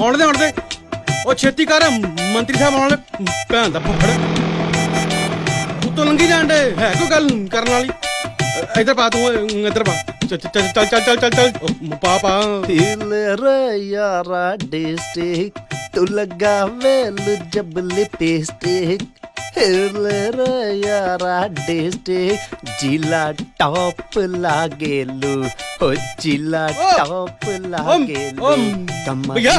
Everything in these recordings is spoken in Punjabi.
आने दे ओ छेती कर मंत्री साहब आने भैन दा फड़ उत्तों लंघी जान दे है कोई गल करने वाली इधर पा तू इधर पा चल चल चल चल चल चल चल पा पा हिल रे यारा डिस्ट्रिक्ट तू लगा वेल जब लिपस्टिक हिल रे यारा डिस्ट्रिक्ट जिला टॉप लागेलू हो जिला टॉप लागेलू कमरिया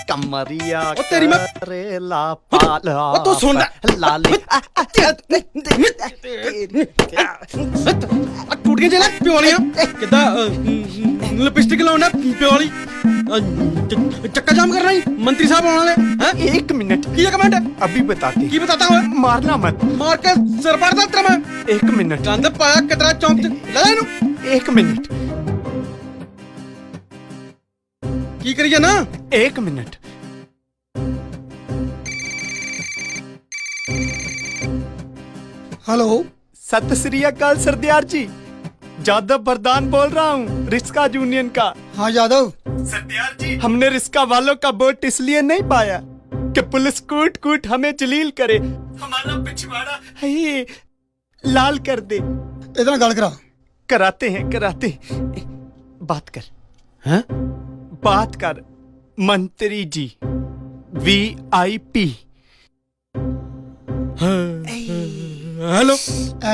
कमरिया ओ तेरी मैं करेला पाला ओ तू सुन लाली टूट गई जेला प्योलियां किदा लिपस्टिक लाउना प्योली चक्का जाम कर रही मंत्री साहब आने वाले हैं 1 मिनट की कमेंट अभी बताते की बताता हूं मारना मत मार के सिर फाड़ देता मैं 1 मिनट गंद पाया कितना चौंक लगा इनु 1 मिनट की करिए ना 1 मिनट हेलो सत श्री अकाल सरदार जी जादव प्रधान बोल रहा हूँ रिस्का यूनियन का। हाँ यादव सरदार जी हमने रिस्का वालों का वोट इसलिए नहीं पाया कि पुलिस कूट कूट हमें जलील करे, हमारा पिछवाड़ा है लाल कर दे। इतना गल करा कराते हैं बात कर हैं बात कर मंत्री जी VIP। हेलो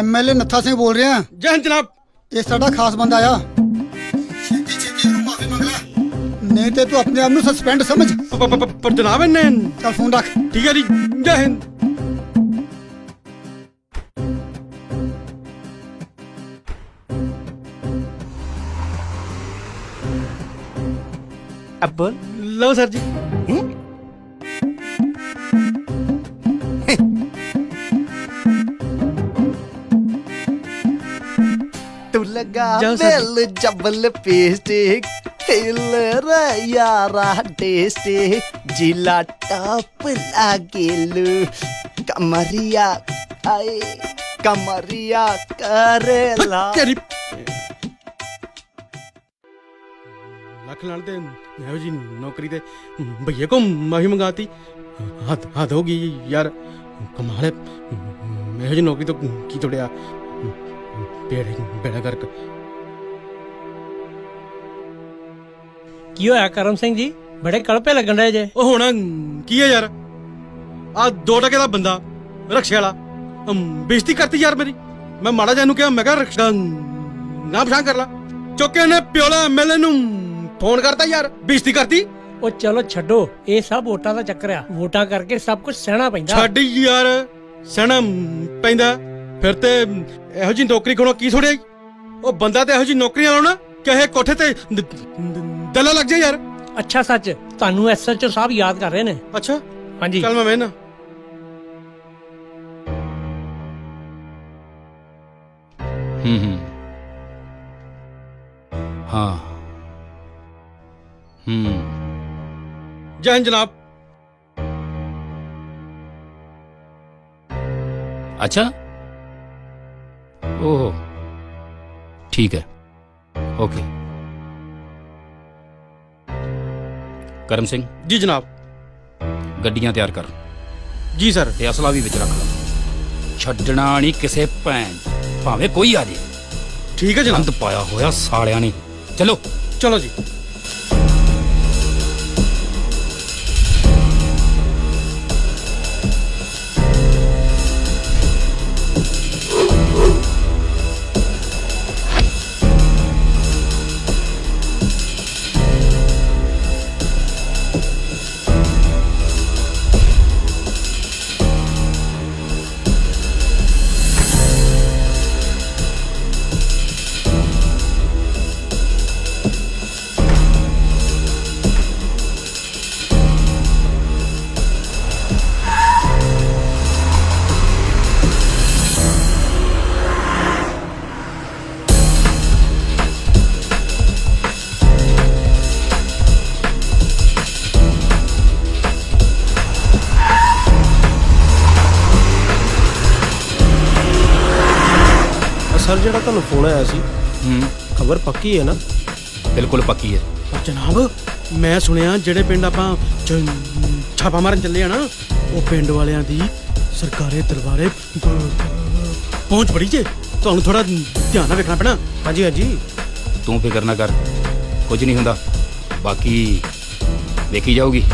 MLA नत्था सिंह बोल रहे हैं। जय हिंद जनाब ये साडा खास बंदा आया छेती छेती इहनूं माफी मंग ले नहीं ते तू अपने आप नूं सस्पेंड समझ। पर जनाब इन्ने चल फोन रख। ठीक है जी जय हिंद अब बोल लो सर जी तू लगा जाओ सर बेल जबल पेस्टिक हिल रे यारा टेस्टिक जिला टॉप लागेलू कमरिया आए कमरिया करेला तेरी लख लाल ते ਇਹੋ जी नौकरी ते भैया को माफी मंगाती हद होगी यार कमाल है ਇਹੋ जी नौकरी तो की तोड़िया बेड़ा गर्क ਕੀ ਹੋਇਆ ਕਰਮ ਸਿੰਘ ਜੀ ਬੜੇ ਕਲਪੇ ਲੱਗਣ ਰਹੇ ਜੇ ਉਹ ਹੁਣ ਕੀ ਹੈ ਯਾਰ ਆ 2 ਟਕੇ ਦਾ ਬੰਦਾ ਰਕਸ਼ੇ ਵਾਲਾ ਬੇਇੱਜ਼ਤੀ ਕਰਤੀ ਯਾਰ ਮੇਰੀ ਮੈਂ ਮਾੜਾ ਜਿਹਾ ਨੂੰ ਕਿਹਾ ਮੈਂ ਕਿਹਾ ਰਕਸ਼ਾ ਨਾ ਪਛਾਣ ਕਰ ਲਾ ਚੁੱਕੇ ਨੇ ਪਿਓਲਾ MLA ਨੂੰ ਫੋਨ ਕਰਤਾ ਯਾਰ ਬੇਇੱਜ਼ਤੀ ਕਰਤੀ ਉਹ ਚਲੋ ਛੱਡੋ ਇਹ ਸਭ ਵੋਟਾਂ ਦਾ ਚੱਕਰ ਆ ਵੋਟਾਂ ਕਰਕੇ ਸਭ ਕੁਝ ਸਹਿਣਾ ਪੈਂਦਾ ਛੱਡ ਯਾਰ ਸਹਿਣਾ ਪੈਂਦਾ ਫਿਰ ਤੇ ਇਹੋ ਜੀ ਨੌਕਰੀ ਕੋਲੋਂ ਕੀ ਥੋੜਿਆ ਉਹ ਬੰਦਾ ਤੇ ਇਹੋ ਜੀ ਨੌਕਰੀਆਂ ਲਾਉਣਾ ਕਹੇ ਕੋਠੇ ਤੇ ਦਲਾ ਲੱਗ ਜਾ ਯਾਰ ਅੱਛਾ ਸੱਚ ਤੁਹਾਨੂੰ SHO ਸਾਹਿਬ ਯਾਦ ਕਰ ਰਹੇ ਨੇ ਅੱਛਾ ਹਾਂਜੀ ਚੱਲ ਮੈਂ ਵੇਖਣਾ हाँ जय हिंद जनाब अच्छा ओह ठीक है ओके करम सिंह जी जनाब गड्डियां तैयार कर जी सर ते असला भी विच रख ला छड्डना नहीं किसे भैन भावें कोई आ जाए ठीक है जनाब अंत पाया होया सालिया ने चलो चलो जी सर ਜਿਹੜਾ ਤੁਹਾਨੂੰ ਫੋਨ ਆਇਆ ਸੀ ਖਬਰ ਪੱਕੀ ਹੈ ਨਾ बिल्कुल पक्की है जनाब ਮੈਂ ਸੁਣਿਆ ਜਿਹੜੇ ਪਿੰਡ ਆਪਾਂ ਛਾਪਾ ਮਾਰਨ ਚੱਲੇ ਆ ਨਾ, ਉਹ ਪਿੰਡ ਵਾਲਿਆਂ ਦੀ ਸਰਕਾਰੇ ਦਰਬਾਰੇ ਪਹੁੰਚ ਬੜੀ ਜੇ। ਤੁਹਾਨੂੰ ਥੋੜਾ ਧਿਆਨ ਨਾਲ ਵੇਖਣਾ ਪੈਣਾ। ਹਾਂਜੀ ਹਾਂਜੀ ਤੂੰ ਫਿਕਰ ਨਾ ਕਰ, ਕੁਝ ਨਹੀਂ ਹੁੰਦਾ, ਬਾਕੀ ਵੇਖੀ ਜਾਊਗੀ।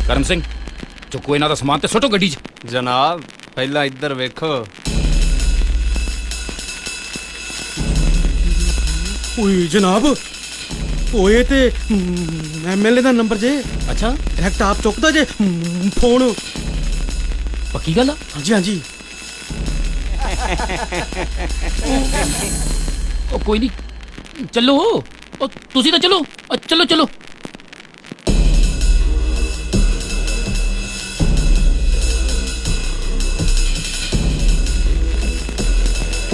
ਕਰਮ ਸਿੰਘ, ਚੁੱਕੋ ਇਹਨਾਂ ਦਾ ਸਮਾਨ ਤੇ ਸੁੱਟੋ ਗੱਡੀ 'ਚ। ਜਨਾਬ ਪਹਿਲਾਂ ਇੱਧਰ ਵੇਖੋ। ਓਏ ਜਨਾਬ, ਓਏ ਤੇ ਐਮਐਲਏ ਦਾ ਨੰਬਰ ਜੇ। ਅੱਛਾ, ਡਾਇਰੈਕਟ ਆਪ ਚੁੱਕਦਾ ਜੇ ਫੋਨ। ਪੱਕੀ ਗੱਲ ਆ? ਹਾਂਜੀ ਹਾਂਜੀ। ਉਹ ਕੋਈ ਨਹੀਂ, ਚੱਲੋ। ਉਹ ਤੁਸੀਂ ਤਾਂ ਚਲੋ, ਚਲੋ ਚਲੋ।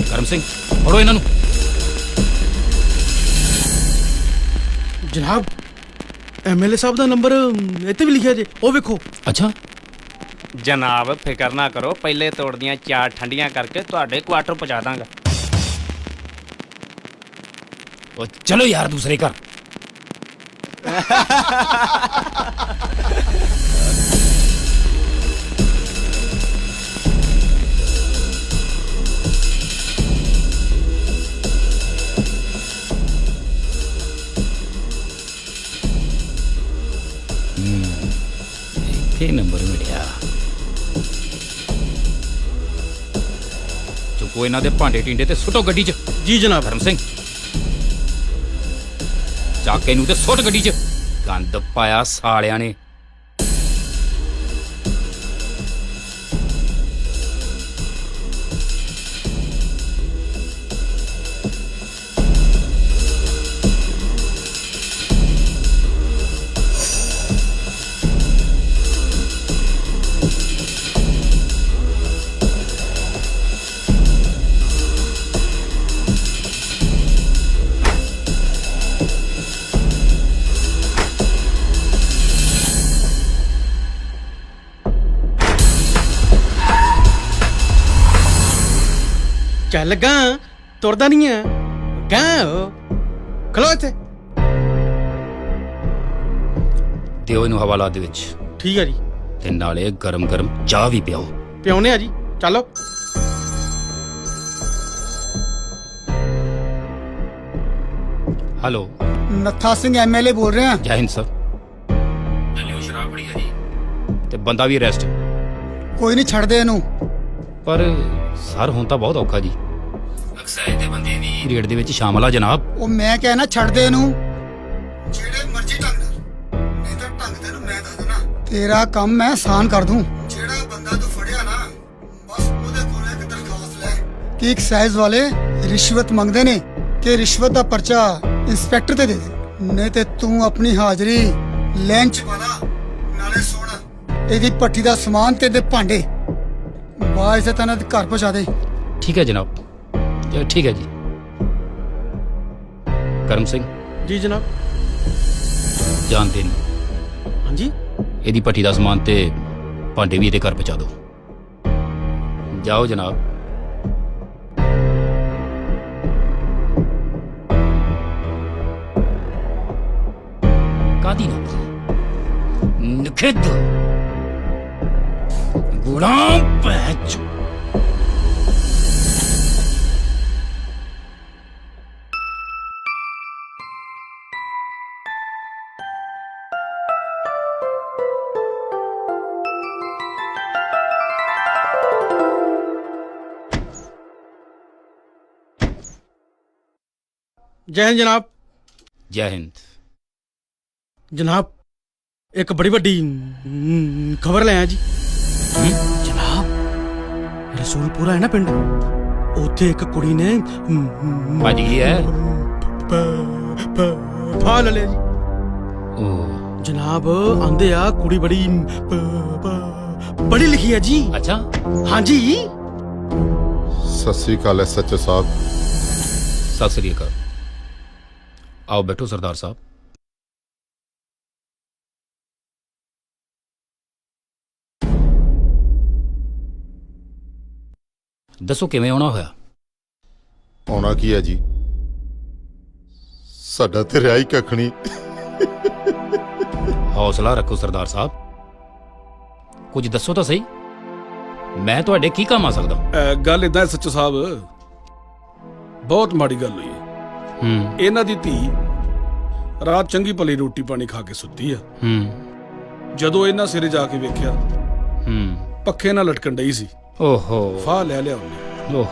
ਕਰਮ ਸਿੰਘ, ਫੜੋ ਇਹਨਾਂ ਨੂੰ। ਜਨਾਬ, ਐਮਐਲਏ ਸਾਹਿਬ ਦਾ ਨੰਬਰ ਇੱਥੇ ਵੀ ਲਿਖਿਆ ਜੇ, ਉਹ ਵੇਖੋ। ਅੱਛਾ, ਜਨਾਬ ਫਿਕਰ ਨਾ ਕਰੋ, ਪਹਿਲੇ ਤੋੜਦੀਆਂ ਚਾਰ ਠੰਡੀਆਂ ਕਰਕੇ ਤੁਹਾਡੇ ਕੁਆਟਰ ਪਹੁੰਚਾ ਦਾਂਗਾ। ਉਹ ਚਲੋ ਯਾਰ ਦੂਸਰੇ ਘਰ। ਇੱਥੇ ਨੰਬਰ ਮਿਲਿਆ। ਚੁੱਕੋ ਇਹਨਾਂ ਦੇ ਭਾਂਡੇ ਟਿੰਡੇ ਤੇ ਸੁੱਟੋ ਗੱਡੀ 'ਚ। ਜੀ ਜਨਾਬ। ਧਰਮ ਸਿੰਘ, ਚਾਕੇ ਨੂੰ ਤੇ ਸੁੱਟ ਗੱਡੀ 'ਚ। ਗੰਦ ਪਾਇਆ ਸਾਲਿਆਂ ਨੇ। ਚੱਲ ਗਾ, ਤੁਰਦਾ ਨਹੀਂ ਆ। ਗਾ ਖਲੋ ਇੱਥੇ। ਦਿਓ ਇਹਨੂੰ ਹਵਾਲਾਤ ਦੇ ਵਿੱਚ, ਠੀਕ ਆ ਜੀ। ਤੇ ਨਾਲੇ ਗਰਮ ਗਰਮ ਚਾਹ ਵੀ ਪਿਆਓ। ਪਿਆਉਨੇ ਆ ਜੀ, ਚਲੋ। हेलो, ਨੱਥਾ ਸਿੰਘ ਐਮਐਲਏ ਬੋਲ ਰਹੇ ਆ। जय हिंद सर। ਚੱਲਿਓ ਸ਼ਰਾਬ ਬੜੀ ਹੈ ਜੀ, ਤੇ ਬੰਦਾ ਵੀ ਅਰੈਸਟ। ਕੋਈ ਨਹੀਂ, ਛੱਡ ਦੇ ਇਹਨੂੰ। ਪਰ ਸਰ ਹੁਣ ਤਾਂ ਬਹੁਤ ਔਖਾ ਜੀ। ਅਕਸਾਈ ਦੇ ਬੰਦੇ ਵੀ ਰੇਡ ਦੇ ਵਿੱਚ ਸ਼ਾਮਲ ਆ ਜਨਾਬ। ਉਹ ਮੈਂ ਕਹਿਣਾ ਛੱਡ ਦੇ ਇਹਨੂੰ। ਜਿਹੜੇ ਮਰਜ਼ੀ ਢੰਗ ਨਾਲ, ਨਹੀਂ ਤਾਂ ਢੰਗ ਤੈਨੂੰ ਮੈਂ ਦੱਸ ਦੇਣਾ। ਤੇਰਾ ਕੰਮ ਮੈਂ ਆਸਾਨ ਕਰ ਦੂੰ। ਜਿਹੜਾ ਬੰਦਾ ਤੂੰ ਫੜਿਆ ਨਾ, ਬਸ ਉਹਦੇ ਕੋਲ ਇੱਕ ਦਰਖਾਸਤ ਲੈ ਕਿ ਐਕਸਾਈਜ਼ ਵਾਲੇ ਰਿਸ਼ਵਤ ਮੰਗਦੇ ਨੇ, ਕਿ ਰਿਸ਼ਵਤ ਦਾ ਪਰਚਾ ਇੰਸਪੈਕਟਰ ਤੇ ਦੇ ਦੇ, ਨਹੀਂ ਤੇ ਤੂੰ ਆਪਣੀ ਹਾਜ਼ਰੀ ਲੈਣ ਚ ਪਾਣਾ। ਨਾਲੇ ਸੁਣ, ਇਹਦੀ ਪੱਠੀ ਦਾ ਸਮਾਨ ਤੇ ਇਹਦੇ ਭਾਂਡੇ ਬਾਅਦ ਸੇ ਤੈਨੂੰ ਘਰ ਪਹੁੰਚਾ ਦੇ। ਠੀਕ ਹੈ ਜਨਾਬ, ਠੀਕ ਹੈ ਜੀ। ਕਰਮ ਸਿੰਘ, ਜੀ ਜਨਾਬ। ਜਾਣਦੇ ਨਹੀਂ, ਹਾਂਜੀ। ਇਹਦੀ ਪੱਠੀ ਦਾ ਸਮਾਨ ਤੇ ਭਾਂਡੇ ਵੀ ਇਹਦੇ ਘਰ ਪਹੁੰਚਾ ਦਿਓ। ਜਾਓ ਜਨਾਬ। ਕਾਦੀ ਨਾ ਨਖਿੱਧ ਗੁਲਾਮ ਪੈਚ। जय हिंद जनाब। जय हिंद। जनाब एक बड़ी वड्डी खबर ले आया जी। जनाब रसूलपुरा है ना पिंड, उत्थे एक कुड़ी ने भज गई है। फा ले लिया जी। ओ जनाब आंदे आ कुड़ी बड़ी पढ़ी लिखी है जी। अच्छा। हाँ जी। सत श्री अकाल SHO साहब। सत श्री अकाल। आओ बैठो सरदार साहब। दसो किवें आउणा होया? आउणा की है जी, साडा ते रिहा ही कख नहीं। हौसला रखो सरदार साहब, कुछ दसो तो सही, मैं तुहाडे की काम आ सकदा? ਗੱਲ ਇਦਾਂ SHO ਸਾਹਿਬ, ਬਹੁਤ ਮਾੜੀ ਗੱਲ ਹੋਈ ਹੈ। ਇਹਨਾਂ ਦੀ ਧੀ ਰਾਤ ਚੰਗੀ ਭਲੀ ਰੋਟੀ ਪਾਣੀ ਖਾ ਕੇ ਸੁੱਤੀ ਆ। ਜਦੋਂ ਇਹਨਾਂ ਸਿਰੇ ਜਾ ਕੇ ਵੇਖਿਆ ਪੱਖੇ ਨਾਲ ਲਟਕਣ ਡਈ ਸੀ। ओहो। ਫਾਹ ਲੈ ਲਿਆ ਉਹਨੇ। ओह।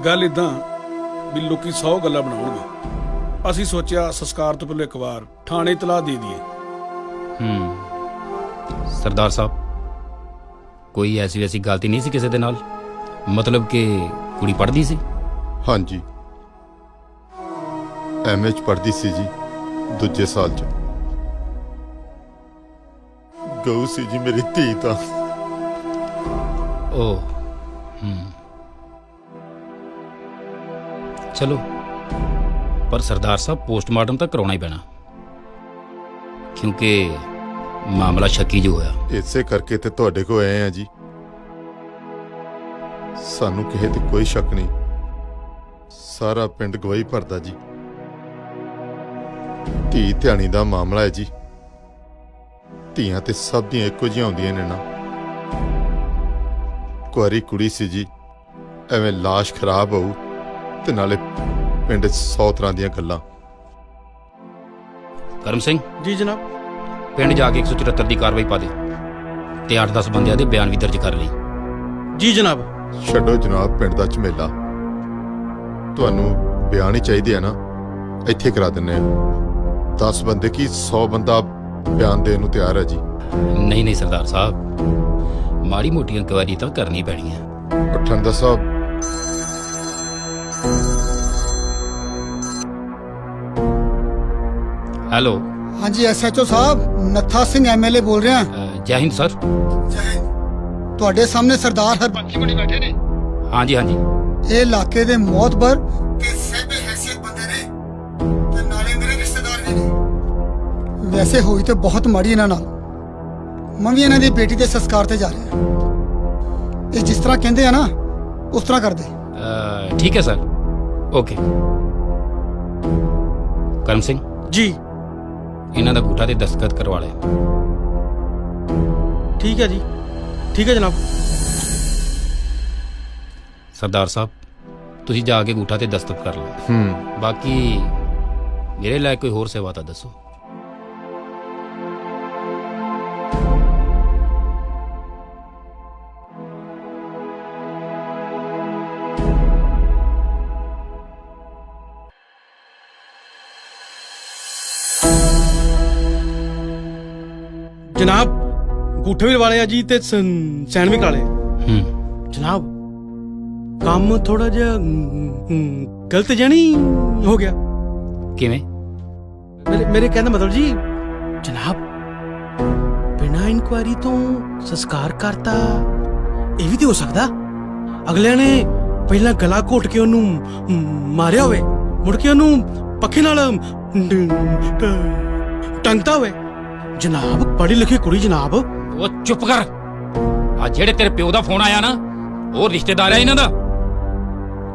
ਗੱਲ ਇਦਾਂ ਵੀ ਲੋਕੀ 100 ਗੱਲਾਂ ਬਣਾਉਣਗੇ, ਅਸੀਂ ਸੋਚਿਆ ਸੰਸਕਾਰ ਤੋਂ ਪਹਿਲਾਂ ਇੱਕ ਵਾਰ ਥਾਣੇ ਇਤਲਾਹ ਦੇ ਦਈਏ। सरदार साहब कोई ऐसी वैसी गलती नहीं सी किसी दे नाल? मतलब कि कुड़ी पढ़दी सी? हाँ जी, MA च पढ़दी सी जी, दूजे साल च। गऊ सी जी मेरी धी ता। ओह। चलो पर सरदार साहब पोस्टमार्टम तो करवाना ही पैना, क्योंकि मामला शक्की जो होया। इसे करके ते तुहाडे को आए हैं जी, सानू किसे ते कोई शक नहीं, सारा पिंड गवाही भरदा जी। धी ध्यानी दा मामला है जी, ਧੀਆਂ ਤੇ ਸਭ ਦੀਆਂ ਇੱਕੋ ਜਿਹੀਆਂ ਹੁੰਦੀਆਂ ਨੇ ਨਾ। ਕੁਆਰੀ ਕੁੜੀ ਸੀ ਜੀ, ਐਵੇਂ ਲਾਸ਼ ਖਰਾਬ ਹੋਊ ਤੇ ਨਾਲੇ ਪਿੰਡ 'ਚ 100 ਤਰ੍ਹਾਂ ਦੀਆਂ ਗੱਲਾਂ। ਕਰਮ ਸਿੰਘ जी जनाब। ਪਿੰਡ ਜਾ ਕੇ 174 ਦੀ ਕਾਰਵਾਈ ਪਾ ਦੇ ਤੇ 8-10 ਬੰਦਿਆਂ ਦੇ ਬਿਆਨ ਵੀ ਦਰਜ ਕਰ ਲਈ। जी जनाब। ਛੱਡੋ ਜਨਾਬ ਪਿੰਡ ਦਾ ਝਮੇਲਾ, ਤੁਹਾਨੂੰ ਬਿਆਨ ਹੀ ਚਾਹੀਦੇ ਆ ਨਾ, ਇੱਥੇ ਕਰਾ ਦਿੰਨੇ ਆ। 10 ਬੰਦੇ ਕੀ 100 ਬੰਦਾ ਬਿਆਨ ਦੇਣ ਨੂੰ ਤਿਆਰ ਹੈ ਜੀ। ਨਹੀਂ ਨਹੀਂ ਸਰਦਾਰ ਸਾਹਿਬ, ਮਾੜੀ ਮੋਟੀ ਇਨਕੁਆਇਰੀ ਤਾਂ ਕਰਨੀ ਪੈਣੀ ਹੈ। ਠੰਡਾ ਸਾਹਿਬ, ਹੈਲੋ। हाँ जी SHO साहब, नत्था सिंह MLA बोल रहे हैं। ਜੈ ਹਿੰਦ ਸਰ। ਤੁਹਾਡੇ ਸਾਹਮਣੇ ਸਰਦਾਰ ਹਰਬੰਸ ਸਿੰਘ ਬੈਠੇ ਨੇ। ਹਾਂਜੀ ਹਾਂਜੀ। ਇਹ ਇਲਾਕੇ ਦੇ ਮੌਤਬਰ ਤੇ ਸਹਿਬੇ ਹੈਸੀਅਤ ਬੰਦੇ ਨੇ ਤੇ ਨਾਲੇ ਮੇਰੇ ਰਿਸ਼ਤੇਦਾਰ ਵੀ ਨੇ। ਵੈਸੇ ਹੋਈ ਤੇ ਬਹੁਤ ਮਾੜੀ ਇਹਨਾਂ ਨਾਲ। ਮੈਂ ਵੀ ਇਹਨਾਂ ਦੀ ਬੇਟੀ ਦੇ ਸੰਸਕਾਰ ਤੇ ਜਾ ਰਿਹਾ। ਇਹ ਜਿਸ ਤਰ੍ਹਾਂ ਕਹਿੰਦੇ ਆ ਨਾ ਉਸ ਤਰ੍ਹਾਂ ਕਰਦੇ। ਠੀਕ ਹੈ ਸਰ, ਓਕੇ। ਕਰਮ ਸਿੰਘ जी ਇਹਨਾਂ ਦਾ ਅੰਗੂਠਾ ਤੇ ਦਸਤਖਤ ਕਰਵਾ ਲੈ। ठीक है जी, ठीक है जनाब। ਸਰਦਾਰ ਸਾਹਿਬ ਤੁਸੀਂ ਜਾ ਕੇ ਅੰਗੂਠਾ ਤੇ ਦਸਤਖਤ ਕਰ ਲਓ। ਬਾਕੀ ਮੇਰੇ ਲਈ ਕੋਈ ਹੋਰ ਸੇਵਾ ਤਾਂ ਦੱਸੋ। जनाब अंगूठे भी वाले जी ते सैन भी काले। जनाब काम थोड़ा जिहा गलत जिहा नहीं हो गया? ਕਿਵੇਂ? मेरे कहने का मतलब जी जनाब बिना इंक्वायरी तो संस्कार करता ਇਹ ਵੀ ਤੇ ਹੋ ਸਕਦਾ। ਅਗਲਿਆਂ ਨੇ ਪਹਿਲਾਂ ਗਲਾ ਘੋਟ ਕੇ ਉਹਨੂੰ ਮਾਰਿਆ ਹੋਵੇ, ਮੁੜ ਕੇ ਉਹਨੂੰ ਪੱਖੇ ਨਾਲ ਟੰਗਤਾ ਹੋਵੇ। ਜਨਾਬ ਪੜ੍ਹੀ ਲਿਖੀ ਕੁੜੀ ਜਨਾਬ। ਉਹ ਚੁੱਪ ਕਰ। ਆ ਜਿਹੜੇ ਤੇਰੇ ਪਿਓ ਦਾ ਫੋਨ ਆਇਆ ਨਾ, ਉਹ ਰਿਸ਼ਤੇਦਾਰ ਆ ਇਹਨਾਂ ਦਾ।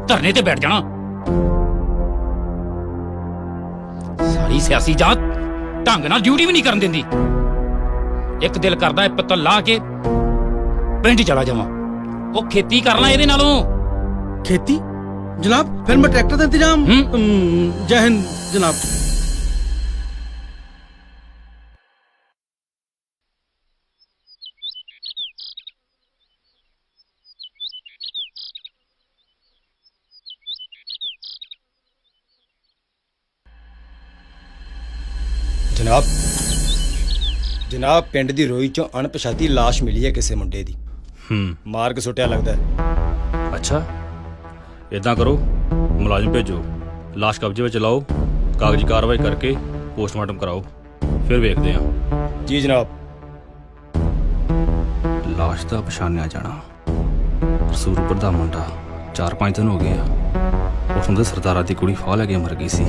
ਧਰਨੇ ਤੇ ਬੈਠ ਜਾਣਾ। ਸਾਰੀ ਸਿਆਸੀ ਜਾਤ ਢੰਗ ਨਾਲ ਡਿਊਟੀ ਵੀ ਨਹੀਂ ਕਰਨ ਦਿੰਦੀ। ਇੱਕ ਦਿਲ ਕਰਦਾ ਹੈ ਪਿੱਤਲ ਲਾ ਕੇ ਪਿੰਡ ਚਲਾ ਜਾਵਾਂ। ਉਹ ਖੇਤੀ ਕਰਨਾ ਇਹਦੇ ਨਾਲੋਂ। खेती जनाब फिर मैं ट्रैक्टर का इंतजाम। जय हिंद जनाब। ਜਨਾਬ ਪਿੰਡ ਦੀ ਰੋਈ ਚੋਂ ਅਣਪਛਾਤੀ ਲਾਸ਼ ਮਿਲੀ ਹੈ ਕਿਸੇ ਮੁੰਡੇ ਦੀ। ਮਾਰ ਕੇ ਸੁੱਟਿਆ ਲੱਗਦਾ ਹੈ। ਅੱਛਾ, ਇਦਾਂ ਕਰੋ, ਮੁਲਾਜ਼ਮ ਭੇਜੋ, ਲਾਸ਼ ਕਬਜ਼ੇ ਵਿੱਚ ਲਾਓ, ਕਾਗਜ਼ੀ ਕਾਰਵਾਈ ਕਰਕੇ ਪੋਸਟਮਾਰਟਮ ਕਰਾਓ, ਫਿਰ ਵੇਖਦੇ ਹਾਂ। ਜੀ ਜਨਾਬ। ਲਾਸ਼ ਦਾ ਪਛਾਣਿਆ ਜਾਣਾ ਰਸੂਲਪੁਰ ਦਾ ਮੁੰਡਾ 4-5 ਦਿਨ ਹੋ ਗਏ ਆ। ਉਥੋਂ ਦੇ ਸਰਦਾਰਾਂ ਦੀ ਕੁੜੀ ਫਾਹ ਲੈ ਕੇ ਮਰ ਗਈ ਸੀ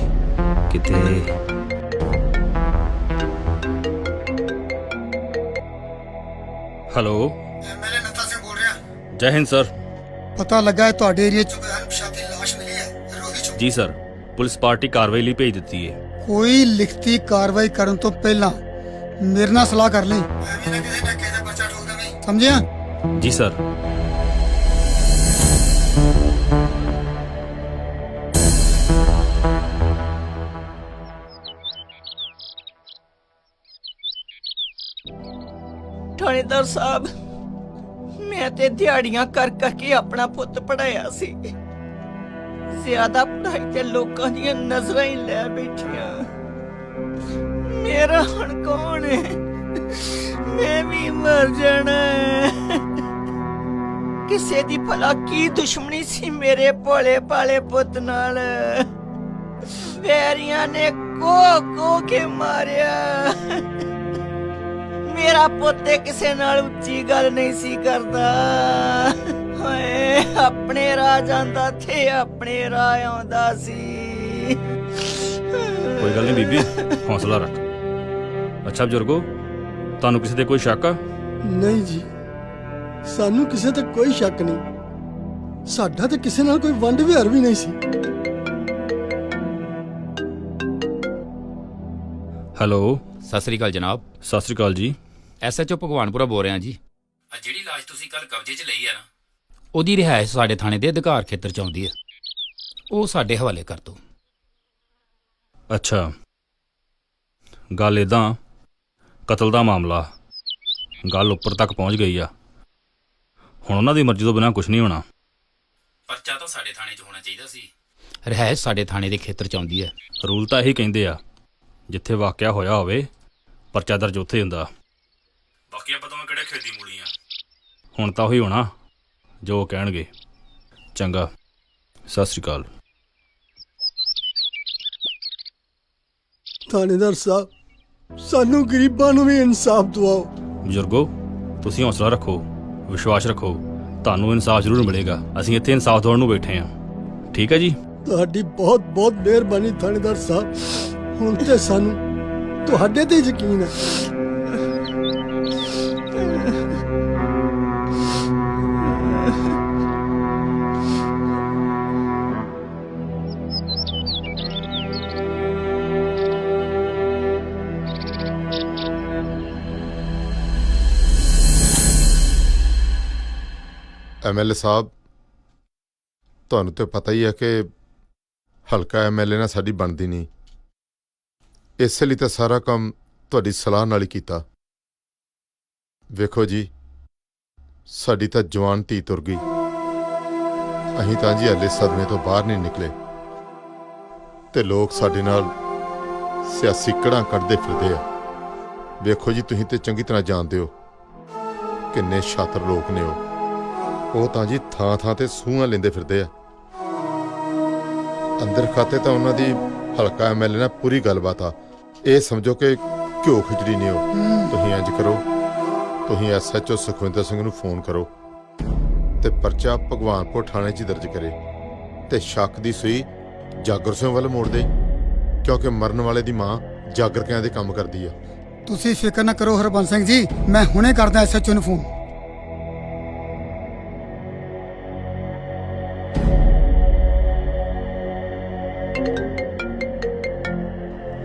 ਕਿਤੇ। ਹੈਲੋ, ਐਮਐਲਏ ਨਤਾ ਸਿੰਘ ਬੋਲ ਰਿਹਾ। ਜੈ ਹਿੰਦ ਸਰ। ਪਤਾ ਲੱਗਾ ਹੈ ਤੁਹਾਡੇ ਏਰੀਆ 'ਚ ਕੋਈ ਅਣਪਛਾਤੀ ਲਾਸ਼ ਮਿਲੀ ਹੈ ਰੋਹੀ 'ਚ। ਜੀ ਸਰ, ਪੁਲਿਸ ਪਾਰਟੀ ਕਾਰਵਾਈ ਲਈ ਭੇਜ ਦਿੱਤੀ ਹੈ। ਕੋਈ ਲਿਖਤੀ ਕਾਰਵਾਈ ਕਰਨ ਤੋਂ ਪਹਿਲਾਂ ਮੇਰੇ ਨਾਲ ਸਲਾਹ ਕਰ ਲਈ। ਐਵੇਂ ਨਾ ਕਿਸੇ ਟੱਕੇ ਦਾ ਪਰਚਾ ਠੋਕ ਦੇਵੇਂ, ਸਮਝਿਆ? ਜੀ ਸਰ। ਥਾਣੇਦਾਰ ਸਾਹਿਬ, ਮੈਂ ਤੇ ਦਿਹਾੜੀਆਂ ਕਰ ਕਰਕੇ ਆਪਣਾ ਪੁੱਤ ਪੜਾਇਆ ਸੀ। ਜ਼ਿਆਦਾ ਪੜਾਈ ਤੇ ਲੋਕਾਂ ਦੀਆਂ ਨਜ਼ਰਾਂ ਹੀ ਲੈ ਬੈਠੀਆਂ। ਮੇਰਾ ਹੁਣ ਕੌਣ ਹੈ? ਮੈਂ ਵੀ ਮਰ ਜਾਣਾ ਹੈ। ਕਿਸੇ ਦੀ ਭਲਾ ਕੀ ਦੁਸ਼ਮਣੀ ਸੀ ਮੇਰੇ ਭੋਲੇ ਭਾਲੇ ਪੁੱਤ ਨਾਲ? ਵੈਰੀਆਂ ਨੇ ਕੋ ਕੇ ਮਾਰਿਆ। ਮੇਰਾ ਪੁੱਤ ਕਿਸੇ ਨਾਲ ਉੱਚੀ ਗੱਲ ਨਹੀਂ ਸੀ ਕਰਦਾ। ਹਾਏ, ਆਪਣੇ ਰਾਹ ਜਾਂਦਾ ਤੇ ਆਪਣੇ ਰਾਹ ਆਉਂਦਾ ਸੀ। ਕੋਈ ਗੱਲ ਨਹੀਂ ਬੀਬੀ, ਹੌਸਲਾ ਰੱਖ। ਅੱਛਾ ਬਜ਼ੁਰਗੋ, ਤੁਹਾਨੂੰ ਕਿਸੇ ਤੇ ਕੋਈ ਸ਼ੱਕ ਆ? ਨਹੀਂ ਜੀ, ਸਾਨੂੰ ਕਿਸੇ ਤੇ ਕੋਈ ਸ਼ੱਕ ਨਹੀਂ। ਸਾਡਾ ਤੇ ਕਿਸੇ ਨਾਲ ਕੋਈ ਵੰਡ ਵਿਹਾਰ ਵੀ ਨਹੀਂ ਸੀ। ਹੈਲੋ। ਸਤਿ ਸ੍ਰੀ ਅਕਾਲ ਜਨਾਬ। ਸਤਿ ਸ੍ਰੀ ਅਕਾਲ ਜੀ। ਐਸਐਚਓ ਭਗਵਾਨਪੁਰਾ ਬੋਲ ਰਿਹਾ ਜੀ। ਆ ਜਿਹੜੀ ਲਾਸ਼ ਤੁਸੀਂ ਕੱਲ ਕਬਜ਼ੇ 'ਚ ਲਈ ਆ ਨਾ, ਉਹਦੀ ਰਿਹਾਇਸ਼ ਸਾਡੇ ਥਾਣੇ ਦੇ ਅਧਿਕਾਰ ਖੇਤਰ 'ਚ ਆਉਂਦੀ ਹੈ। ਉਹ ਸਾਡੇ ਹਵਾਲੇ ਕਰ ਦਿਓ। ਅੱਛਾ, ਗੱਲ ਇਦਾਂ, ਕਤਲ ਦਾ ਮਾਮਲਾ, ਗੱਲ ਉੱਪਰ ਤੱਕ ਪਹੁੰਚ ਗਈ ਆ। ਹੁਣ ਉਹਨਾਂ ਦੀ ਮਰਜ਼ੀ ਤੋਂ ਬਿਨਾਂ ਕੁਝ ਨਹੀਂ ਹੋਣਾ। ਪਰਚਾ ਤਾਂ ਸਾਡੇ ਥਾਣੇ 'ਚ ਹੋਣਾ ਚਾਹੀਦਾ ਸੀ। ਰਿਹਾਇਸ਼ ਸਾਡੇ ਥਾਣੇ ਦੇ ਖੇਤਰ 'ਚ ਆਉਂਦੀ ਹੈ। ਰੂਲ ਤਾਂ ਇਹੀ ਕਹਿੰਦੇ ਆ, ਜਿੱਥੇ ਵਾਕਿਆ ਹੋਇਆ ਹੋਵੇ ਪਰਚਾ ਦਰਜ ਉੱਥੇ ਹੁੰਦਾ। ਬਾਕੀ ਆਪਾਂ ਤਾਂ ਕਿਹੜੇ ਖੇਤੀ ਮੂਲੀਆਂ। ਹੁਣ ਤਾਂ ਉਹੀ ਹੋਣਾ ਜੋ ਉਹ ਕਹਿਣਗੇ। ਚੰਗਾ, ਸਤਿ ਸ੍ਰੀ ਅਕਾਲ। ਥਾਣੇਦਾਰ ਸਾਹਿਬ, ਸਾਨੂੰ ਗਰੀਬਾਂ ਨੂੰ ਵੀ ਇਨਸਾਫ ਦਿਵਾਓ। ਬਜ਼ੁਰਗੋ, ਤੁਸੀਂ ਹੌਸਲਾ ਰੱਖੋ, ਵਿਸ਼ਵਾਸ ਰੱਖੋ, ਤੁਹਾਨੂੰ ਇਨਸਾਫ ਜ਼ਰੂਰ ਮਿਲੇਗਾ। ਅਸੀਂ ਇੱਥੇ ਇਨਸਾਫ ਦਿਵਾਉਣ ਨੂੰ ਬੈਠੇ ਹਾਂ। ਠੀਕ ਹੈ ਜੀ। ਤੁਹਾਡੀ ਬਹੁਤ ਬਹੁਤ ਮਿਹਰਬਾਨੀ ਥਾਣੇਦਾਰ ਸਾਹਿਬ। ਹੁਣ ਤੇ ਸਾਨੂੰ ਤੁਹਾਡੇ ਤੇ ਯਕੀਨ ਹੈ। ਐਮਐਲਏ ਸਾਹਿਬ, ਤੁਹਾਨੂੰ ਤੇ ਪਤਾ ਹੀ ਹੈ ਕਿ ਹਲਕਾ ਐਮਐਲਏ ਨਾਲ ਸਾਡੀ ਬਣਦੀ ਨਹੀਂ। ਇਸੇ ਲਈ ਤਾਂ ਸਾਰਾ ਕੰਮ ਤੁਹਾਡੀ ਸਲਾਹ ਨਾਲ ਹੀ ਕੀਤਾ। ਵੇਖੋ ਜੀ, ਸਾਡੀ ਤਾਂ ਜਵਾਨ ਧੀ ਤੁਰ ਗਈ। ਅਸੀਂ ਤਾਂ ਜੀ ਹਲੇ ਸਦਮੇ ਤੋਂ ਬਾਹਰ ਨਹੀਂ ਨਿਕਲੇ ਤੇ ਲੋਕ ਸਾਡੇ ਨਾਲ ਸਿਆਸੀ ਕੜਾਂ ਕੱਢਦੇ ਫਿਰਦੇ ਆ। ਵੇਖੋ ਜੀ, ਤੁਸੀਂ ਤੇ ਚੰਗੀ ਤਰ੍ਹਾਂ ਜਾਣਦੇ ਹੋ ਕਿੰਨੇ ਸ਼ਾਤਰ ਲੋਕ ਨੇ ਉਹ ਤਾਂ ਜੀ ਥਾਂ ਥਾਂ ਤੇ ਸੂਹਾਂ ਲੈਂਦੇ ਫਿਰਦੇ ਆ। ਅੰਦਰ ਖਾਤੇ ਤਾਂ ਉਹਨਾਂ ਦੀ ਹਲਕਾ ਐਮਐਲਏ ਨਾਲ ਪੂਰੀ ਗੱਲਬਾਤ ਆ। ਇਹ ਸਮਝੋ ਕਿ ਘਿਓ ਖਿਚੜੀ ਨਹੀਂ ਹੋ। ਤੁਸੀਂ ਇੰਜ ਕਰੋ, ਤੁਸੀਂ ਐਸਐਚਓ ਸੁਖਵਿੰਦਰ ਸਿੰਘ ਨੂੰ ਫੋਨ ਕਰੋ ਤੇ ਪਰਚਾ ਭਗਵਾਨਪੁਰ ਥਾਣੇ 'ਚ ਦਰਜ ਕਰੇ ਤੇ ਸ਼ੱਕ ਦੀ ਸੂਈ ਜਾਗਰ ਸਿੰਘ ਵੱਲ ਮੋੜ ਦੇ, ਕਿਉਂਕਿ ਮਰਨ ਵਾਲੇ ਦੀ ਮਾਂ ਜਾਗਰ ਕਿਆਂ ਦੇ ਕੰਮ ਕਰਦੀ ਆ। ਤੁਸੀਂ ਫਿਕਰ ਨਾ ਕਰੋ ਹਰਬੰਸ ਸਿੰਘ ਜੀ, ਮੈਂ ਹੁਣੇ ਕਰਦਾ ਐਸਐਚਓ ਨੂੰ ਫੋਨ।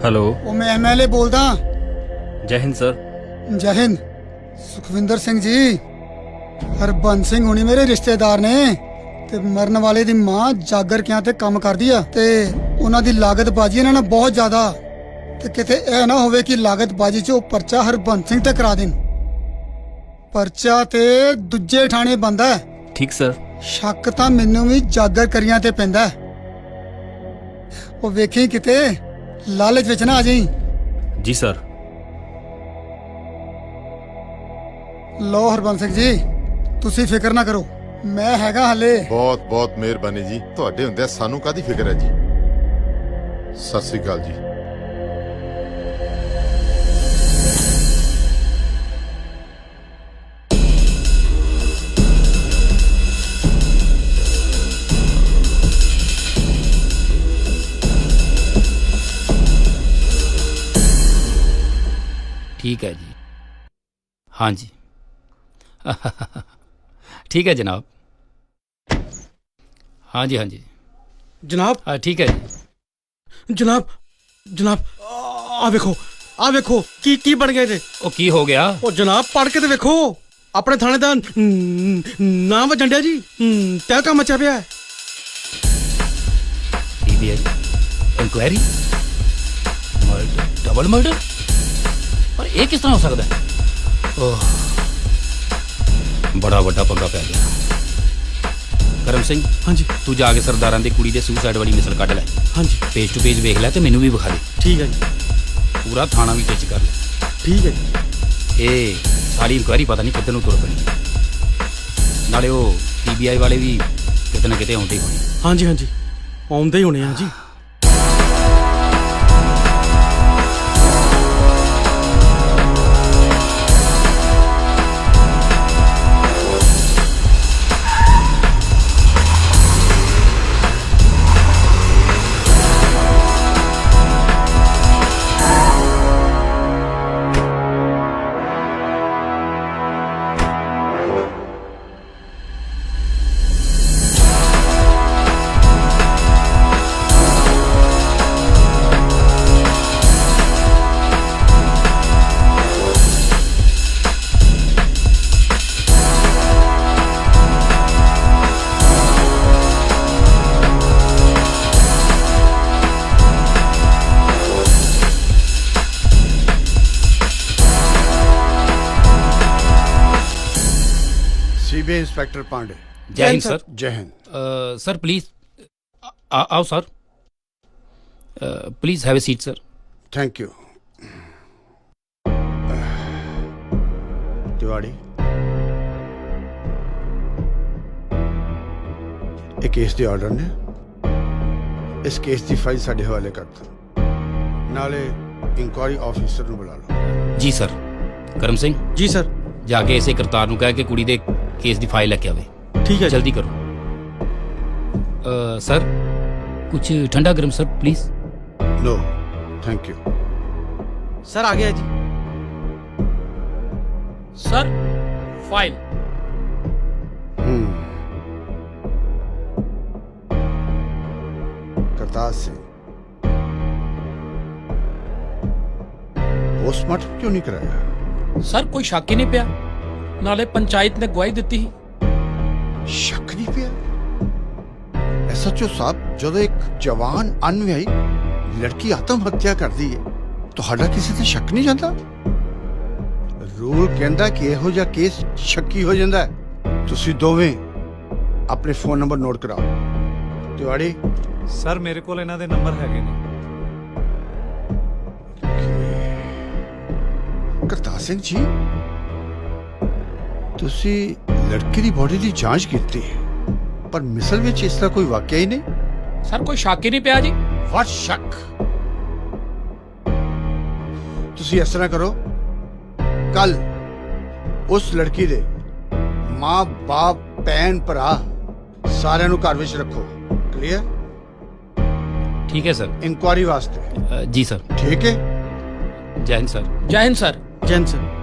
ਹੈਲੋ। ਉਹ ਮੈਂ ਐਮਐਲਏ ਬੋਲਦਾ। ਜੈ ਹਿੰਦ ਸਰ। ਜੈ ਹਿੰਦ। ਸੁਖਵਿੰਦਰ ਸਿੰਘ ਜੀ, ਹਰਬੰਸ ਸਿੰਘ ਹੁਣੀ ਮੇਰੇ ਰਿਸ਼ਤੇਦਾਰ ਨੇ ਤੇ ਮਰਨ ਵਾਲੇ ਦੀ ਮਾਂ ਜਾਗਰ ਕਿਆਂ ਤੇ ਕੰਮ ਕਰਦੀ ਆ ਤੇ ਉਹਨਾਂ ਦੀ ਲਾਗਤ ਬਾਜੀ ਇਹਨਾਂ ਨਾਲ ਬਹੁਤ ਜ਼ਿਆਦਾ। ਤੇ ਕਿਤੇ ਇਹ ਨਾ ਹੋਵੇ ਕਿ ਲਾਗਤ ਬਾਜੀ 'ਚ ਉਹ ਪਰਚਾ ਹਰਬੰਸ ਸਿੰਘ ਤੇ ਕਰਾ ਦੇਣ। ਪਰਚਾ ਤੇ ਦੂਜੇ ਥਾਣੇ ਬੰਦਾ ਹੈ। ਠੀਕ ਸਰ। ਸ਼ੱਕ ਤਾਂ ਮੈਨੂੰ ਵੀ ਜਾਗਰ ਕਰੀਆਂ ਤੇ ਪੈਂਦਾ। ਉਹ ਵੇਖੀ ਕਿਤੇ ਲਾਲਚ ਵਿੱਚ ਨਾ ਆ ਜਾਈ। ਜੀ ਸਰ। ਲਓ ਹਰਬੰਸ ਸਿੰਘ ਜੀ, ਤੁਸੀਂ ਫਿਕਰ ਨਾ ਕਰੋ, ਮੈਂ ਹੈਗਾ ਹਲੇ। ਬਹੁਤ ਬਹੁਤ ਮਿਹਰਬਾਨੀ ਜੀ, ਤੁਹਾਡੇ ਹੁੰਦਿਆਂ ਸਾਨੂੰ ਕਾਹਦੀ ਫਿਕਰ ਹੈ ਜੀ। ਸਤਿ ਸ੍ਰੀ ਅਕਾਲ ਜੀ। ठीक है जी, हाँ जी। ठीक है जनाब, हाँ जी हाँ जी जनाब। हाँ ठीक है जी। जनाब जनाब आ वेखो की बन गए थे। ओ की हो गया? ओ जनाब पढ़ के तो वेखो, अपने थाने का नाम वजन डया जी, क्या काम मचा पिया है। इंक्वायरी, मर्डर, डबल मर्डर, पर ये किस तरह हो सकता है? ओह, बड़ा वड्डा पंगा पै गया। करम सिंह, हाँ जी। तू जाके सरदारां दी कुड़ी दे सुसाइड वाली मिसल कट लै। हाँ जी। पेज टू पेज वेख लै ते मैनू भी विखा दे। ठीक है जी। पूरा थाना भी टच कर ले। ठीक है जी। ये सारी इंक्वायरी पता नहीं कितने नूं तुर पनी, नाले वो PBI वाले भी किते ना किते आउंदे ही होने। हाँ जी हाँ जी, आउंदे ही होने हैं जी। CBI inspector Pandey. जय हिंद सर। जय हिंद। सर प्लीज आओ sir, please have a seat sir. Thank you. Tiwari, एक केस के ऑर्डर ने इस केस की फाइल साडे हवाले कर दो, नाले इंक्वायरी ऑफिसर ਨੂੰ बुला लो। जी सर। करम सिंह जी सर। जाके इसे करतार ਨੂੰ ਕਹਿ ਕੇ ਕੁੜੀ ਦੇ केस की फाइल लेके आवे। ठीक है, जल्दी करो। सर कुछ ठंडा गर्म sir please. No thank you. Sir आ गया जी। Sir file. Kartar Singh, postmortem क्यों नहीं कराया? सर कोई शक ही नहीं पिया, नाले पंचायत ने गवाही दी ही। शक नहीं पिया? SHO साहब, जो एक जवान अनविवाही लड़की आत्महत्या कर दी है, ਤੁਹਾਡਾ ਕਿਸੇ ਤੇ ਸ਼ੱਕ ਨਹੀਂ ਜਾਂਦਾ? ਰੂਲ ਕਹਿੰਦਾ ਕਿ ਇਹੋ ਜਿਹਾ ਕੇਸ ਸ਼ੱਕੀ ਹੋ ਜਾਂਦਾ ਹੈ। ਤੁਸੀਂ ਦੋਵੇਂ ਆਪਣੇ ਫੋਨ ਨੰਬਰ ਨੋਟ ਕਰਾਓ। ਤਿਵਾੜੀ ਸਰ ਮੇਰੇ ਕੋਲ ਇਹਨਾਂ ਦੇ ਨੰਬਰ ਹੈਗੇ ਨੇ। ਕਰਤਾਰ ਸਿੰਘ ਜੀ, ਤੁਸੀਂ ਲੜਕੀ ਦੀ ਬੋਡੀ ਦੀ ਜਾਂਚ ਕੀਤੀ ਹੈ, ਪਰ ਮਿਸਲ ਵਿੱਚ ਇਸ ਤਰ੍ਹਾਂ ਕੋਈ ਵਾਕਿਆ ਹੀ ਨਹੀਂ। ਸਰ ਕੋਈ ਸ਼ੱਕ ਹੀ ਨਹੀਂ ਪਿਆ ਜੀ। ਵਾਟ ਸ਼ੱਕ? ਤੁਸੀਂ ਇਸ ਤਰ੍ਹਾਂ ਕਰੋ, ਕੱਲ ਉਸ ਲੜਕੀ ਦੇ ਮਾਂ ਬਾਪ ਭੈਣ ਭਰਾ ਸਾਰਿਆਂ ਨੂੰ ਘਰ ਵਿੱਚ ਰੱਖੋ। ਕਲੀਅਰ? ठीक है सर। इंक्वायरी वास्ते। जी सर। ठीक है। जय हिंद सर। जय हिंद सर। जय हिंद सर।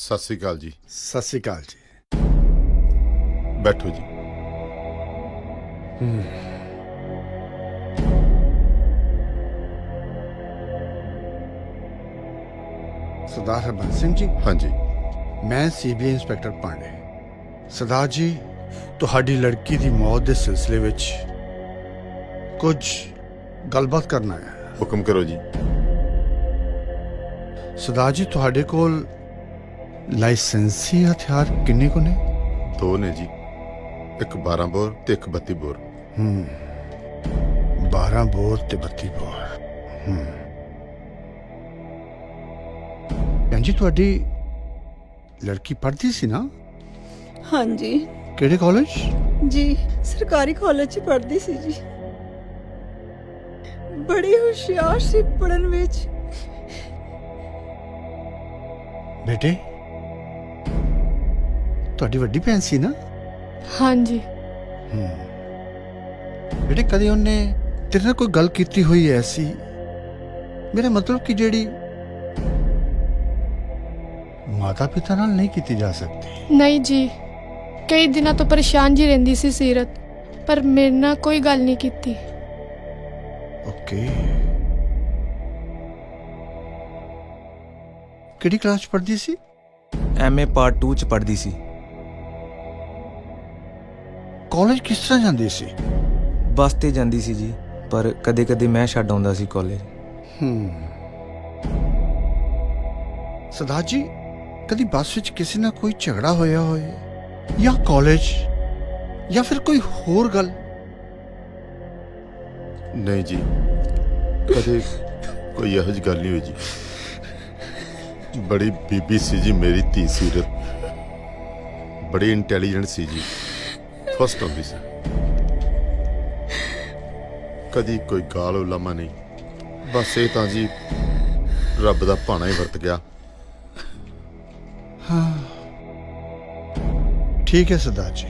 ਸਤਿ ਸ੍ਰੀ ਅਕਾਲ ਜੀ। ਸਤਿ ਸ੍ਰੀ ਅਕਾਲ ਜੀ। ਬੈਠੋ ਜੀ। ਸਰਦਾਰ ਹਰਬੰਸ ਸਿੰਘ ਜੀ। ਹਾਂਜੀ। ਮੈਂ ਸੀਬੀਆਈ ਇੰਸਪੈਕਟਰ ਪਾਂਡੇ। ਸਰਦਾਰ ਜੀ, ਤੁਹਾਡੀ ਲੜਕੀ ਦੀ ਮੌਤ ਦੇ ਸਿਲਸਿਲੇ ਵਿੱਚ ਕੁਝ ਗੱਲਬਾਤ ਕਰਨਾ ਹੈ। ਹੁਕਮ ਕਰੋ ਜੀ। ਸਰਦਾਰ ਜੀ, ਤੁਹਾਡੇ ਕੋਲ ਲਾਇਸੈਂਸੀ ਹਥਿਆਰ ਕਿੰਨੇ ਕੁ ਨੇ? 2 ਨੇ ਜੀ, ਇੱਕ 12 ਬੋਰ ਤੇ ਇੱਕ 32 ਬੋਰ। 12 ਬੋਰ ਤੇ 32 ਬੋਰ। ਭੈਣ ਜੀ, ਤੁਹਾਡੀ ਲੜਕੀ ਪੜ੍ਹਦੀ ਸੀ ਨਾ? ਹਾਂਜੀ ਕਿਹੜੇ ਕਾਲਜ? ਜੀ ਸਰਕਾਰੀ ਕਾਲਜ 'ਚ ਪੜ੍ਹਦੀ ਸੀ ਜੀ। ਬੜੀ ਹੁਸ਼ਿਆਰ ਸੀ ਪੜ੍ਹਨ ਵਿੱਚ। ਬੇਟੇ, ਤੁਹਾਡੀ ਵੱਡੀ ਭੈਣ ਸੀ ਨਾ? ਹਾਂਜੀ। ਬੇਟੇ, ਕਦੇ ਉਹਨੇ ਤੇਰੇ ਨਾਲ ਕੋਈ ਗੱਲ ਕੀਤੀ ਹੋਈ ਐਸੀ? ਮੇਰਾ ਮਤਲਬ ਕਿ ਜਿਹੜੀ ਮਾਤਾ ਪਿਤਾ ਨਾਲ ਨਹੀਂ ਕੀਤੀ ਜਾ ਸਕਦੀ। ਨਹੀਂ ਜੀ, ਕਈ ਦਿਨਾਂ ਤੋਂ ਪਰੇਸ਼ਾਨ ਜੀ ਰਹਿੰਦੀ ਸੀ ਸੀਰਤ, ਪਰ ਮੇਰੇ ਨਾਲ ਕੋਈ ਗੱਲ ਨਹੀਂ ਕੀਤੀ। ਓਕੇ। ਕਿਹੜੀ ਕਲਾਸ 'ਚ ਪੜ੍ਹਦੀ ਸੀ? ਐਮਏ ਪਾਰਟ 2 ਚ ਪੜ੍ਹਦੀ ਸੀ। ਕਾਲਜ ਕਿਸ ਤਰ੍ਹਾਂ ਜਾਂਦੀ ਸੀ? ਬੱਸ ਤੇ ਜਾਂਦੀ ਸੀ ਜੀ, ਪਰ ਕਦੇ ਕਦੇ ਮੈਂ ਛੱਡ ਆਉਂਦਾ ਸੀ ਕਾਲਜ। ਸਰਦਾਰ ਜੀ, ਕਦੀ ਬੱਸ ਵਿੱਚ ਕਿਸੇ ਨਾਲ ਕੋਈ ਝਗੜਾ ਹੋਇਆ ਹੋਏ ਜਾਂ ਕਾਲਜ ਜਾਂ ਫਿਰ ਕੋਈ ਹੋਰ ਗੱਲ? ਨਹੀਂ ਜੀ, ਕਦੇ ਕੋਈ ਇਹੋ ਜਿਹੀ ਗੱਲ ਨਹੀਂ ਹੋਈ ਜੀ। ਬੜੀ ਬੀਬੀ ਸੀ ਜੀ ਮੇਰੀ ਧੀ ਸੀਰਤ, ਬੜੀ ਇੰਟੈਲੀਜੈਂਟ ਸੀ ਜੀ, ਫਸਟ ਹੁੰਦੀ ਸੀ। ਕਦੀ ਕੋਈ ਗਾਲ ਉਲਾਮਾ ਨਹੀਂ, ਬਸ ਇਹ ਤਾਂ ਜੀ ਰੱਬ ਦਾ ਭਾਣਾ ਹੀ ਵਰਤ ਗਿਆ। ਠੀਕ ਹੈ ਸਰਦਾਰ ਜੀ,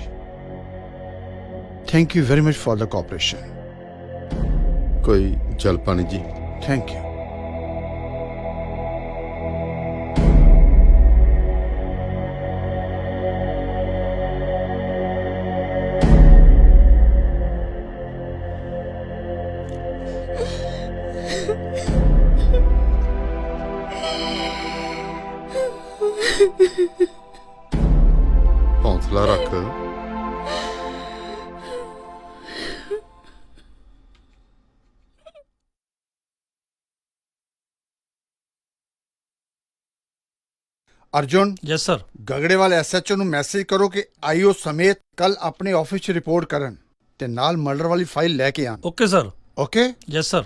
thank you very much for the cooperation. ਕੋਈ ਜਲ ਪਾਣੀ ਜੀ? Thank you. ਹੌਸਲਾ ਰੱਖ। Arjun. Yes sir. Gagrewal SHO ਨੂੰ ਮੈਸੇਜ ਕਰੋ ਕਿ ਆਈਓ ਸਮੇਤ ਕੱਲ ਆਪਣੇ ਆਫਿਸ 'ਚ ਰਿਪੋਰਟ ਕਰਨ ਤੇ ਨਾਲ ਮਰਡਰ ਵਾਲੀ ਫਾਈਲ ਲੈ ਕੇ ਆਣ। Okay sir. Okay. Yes sir.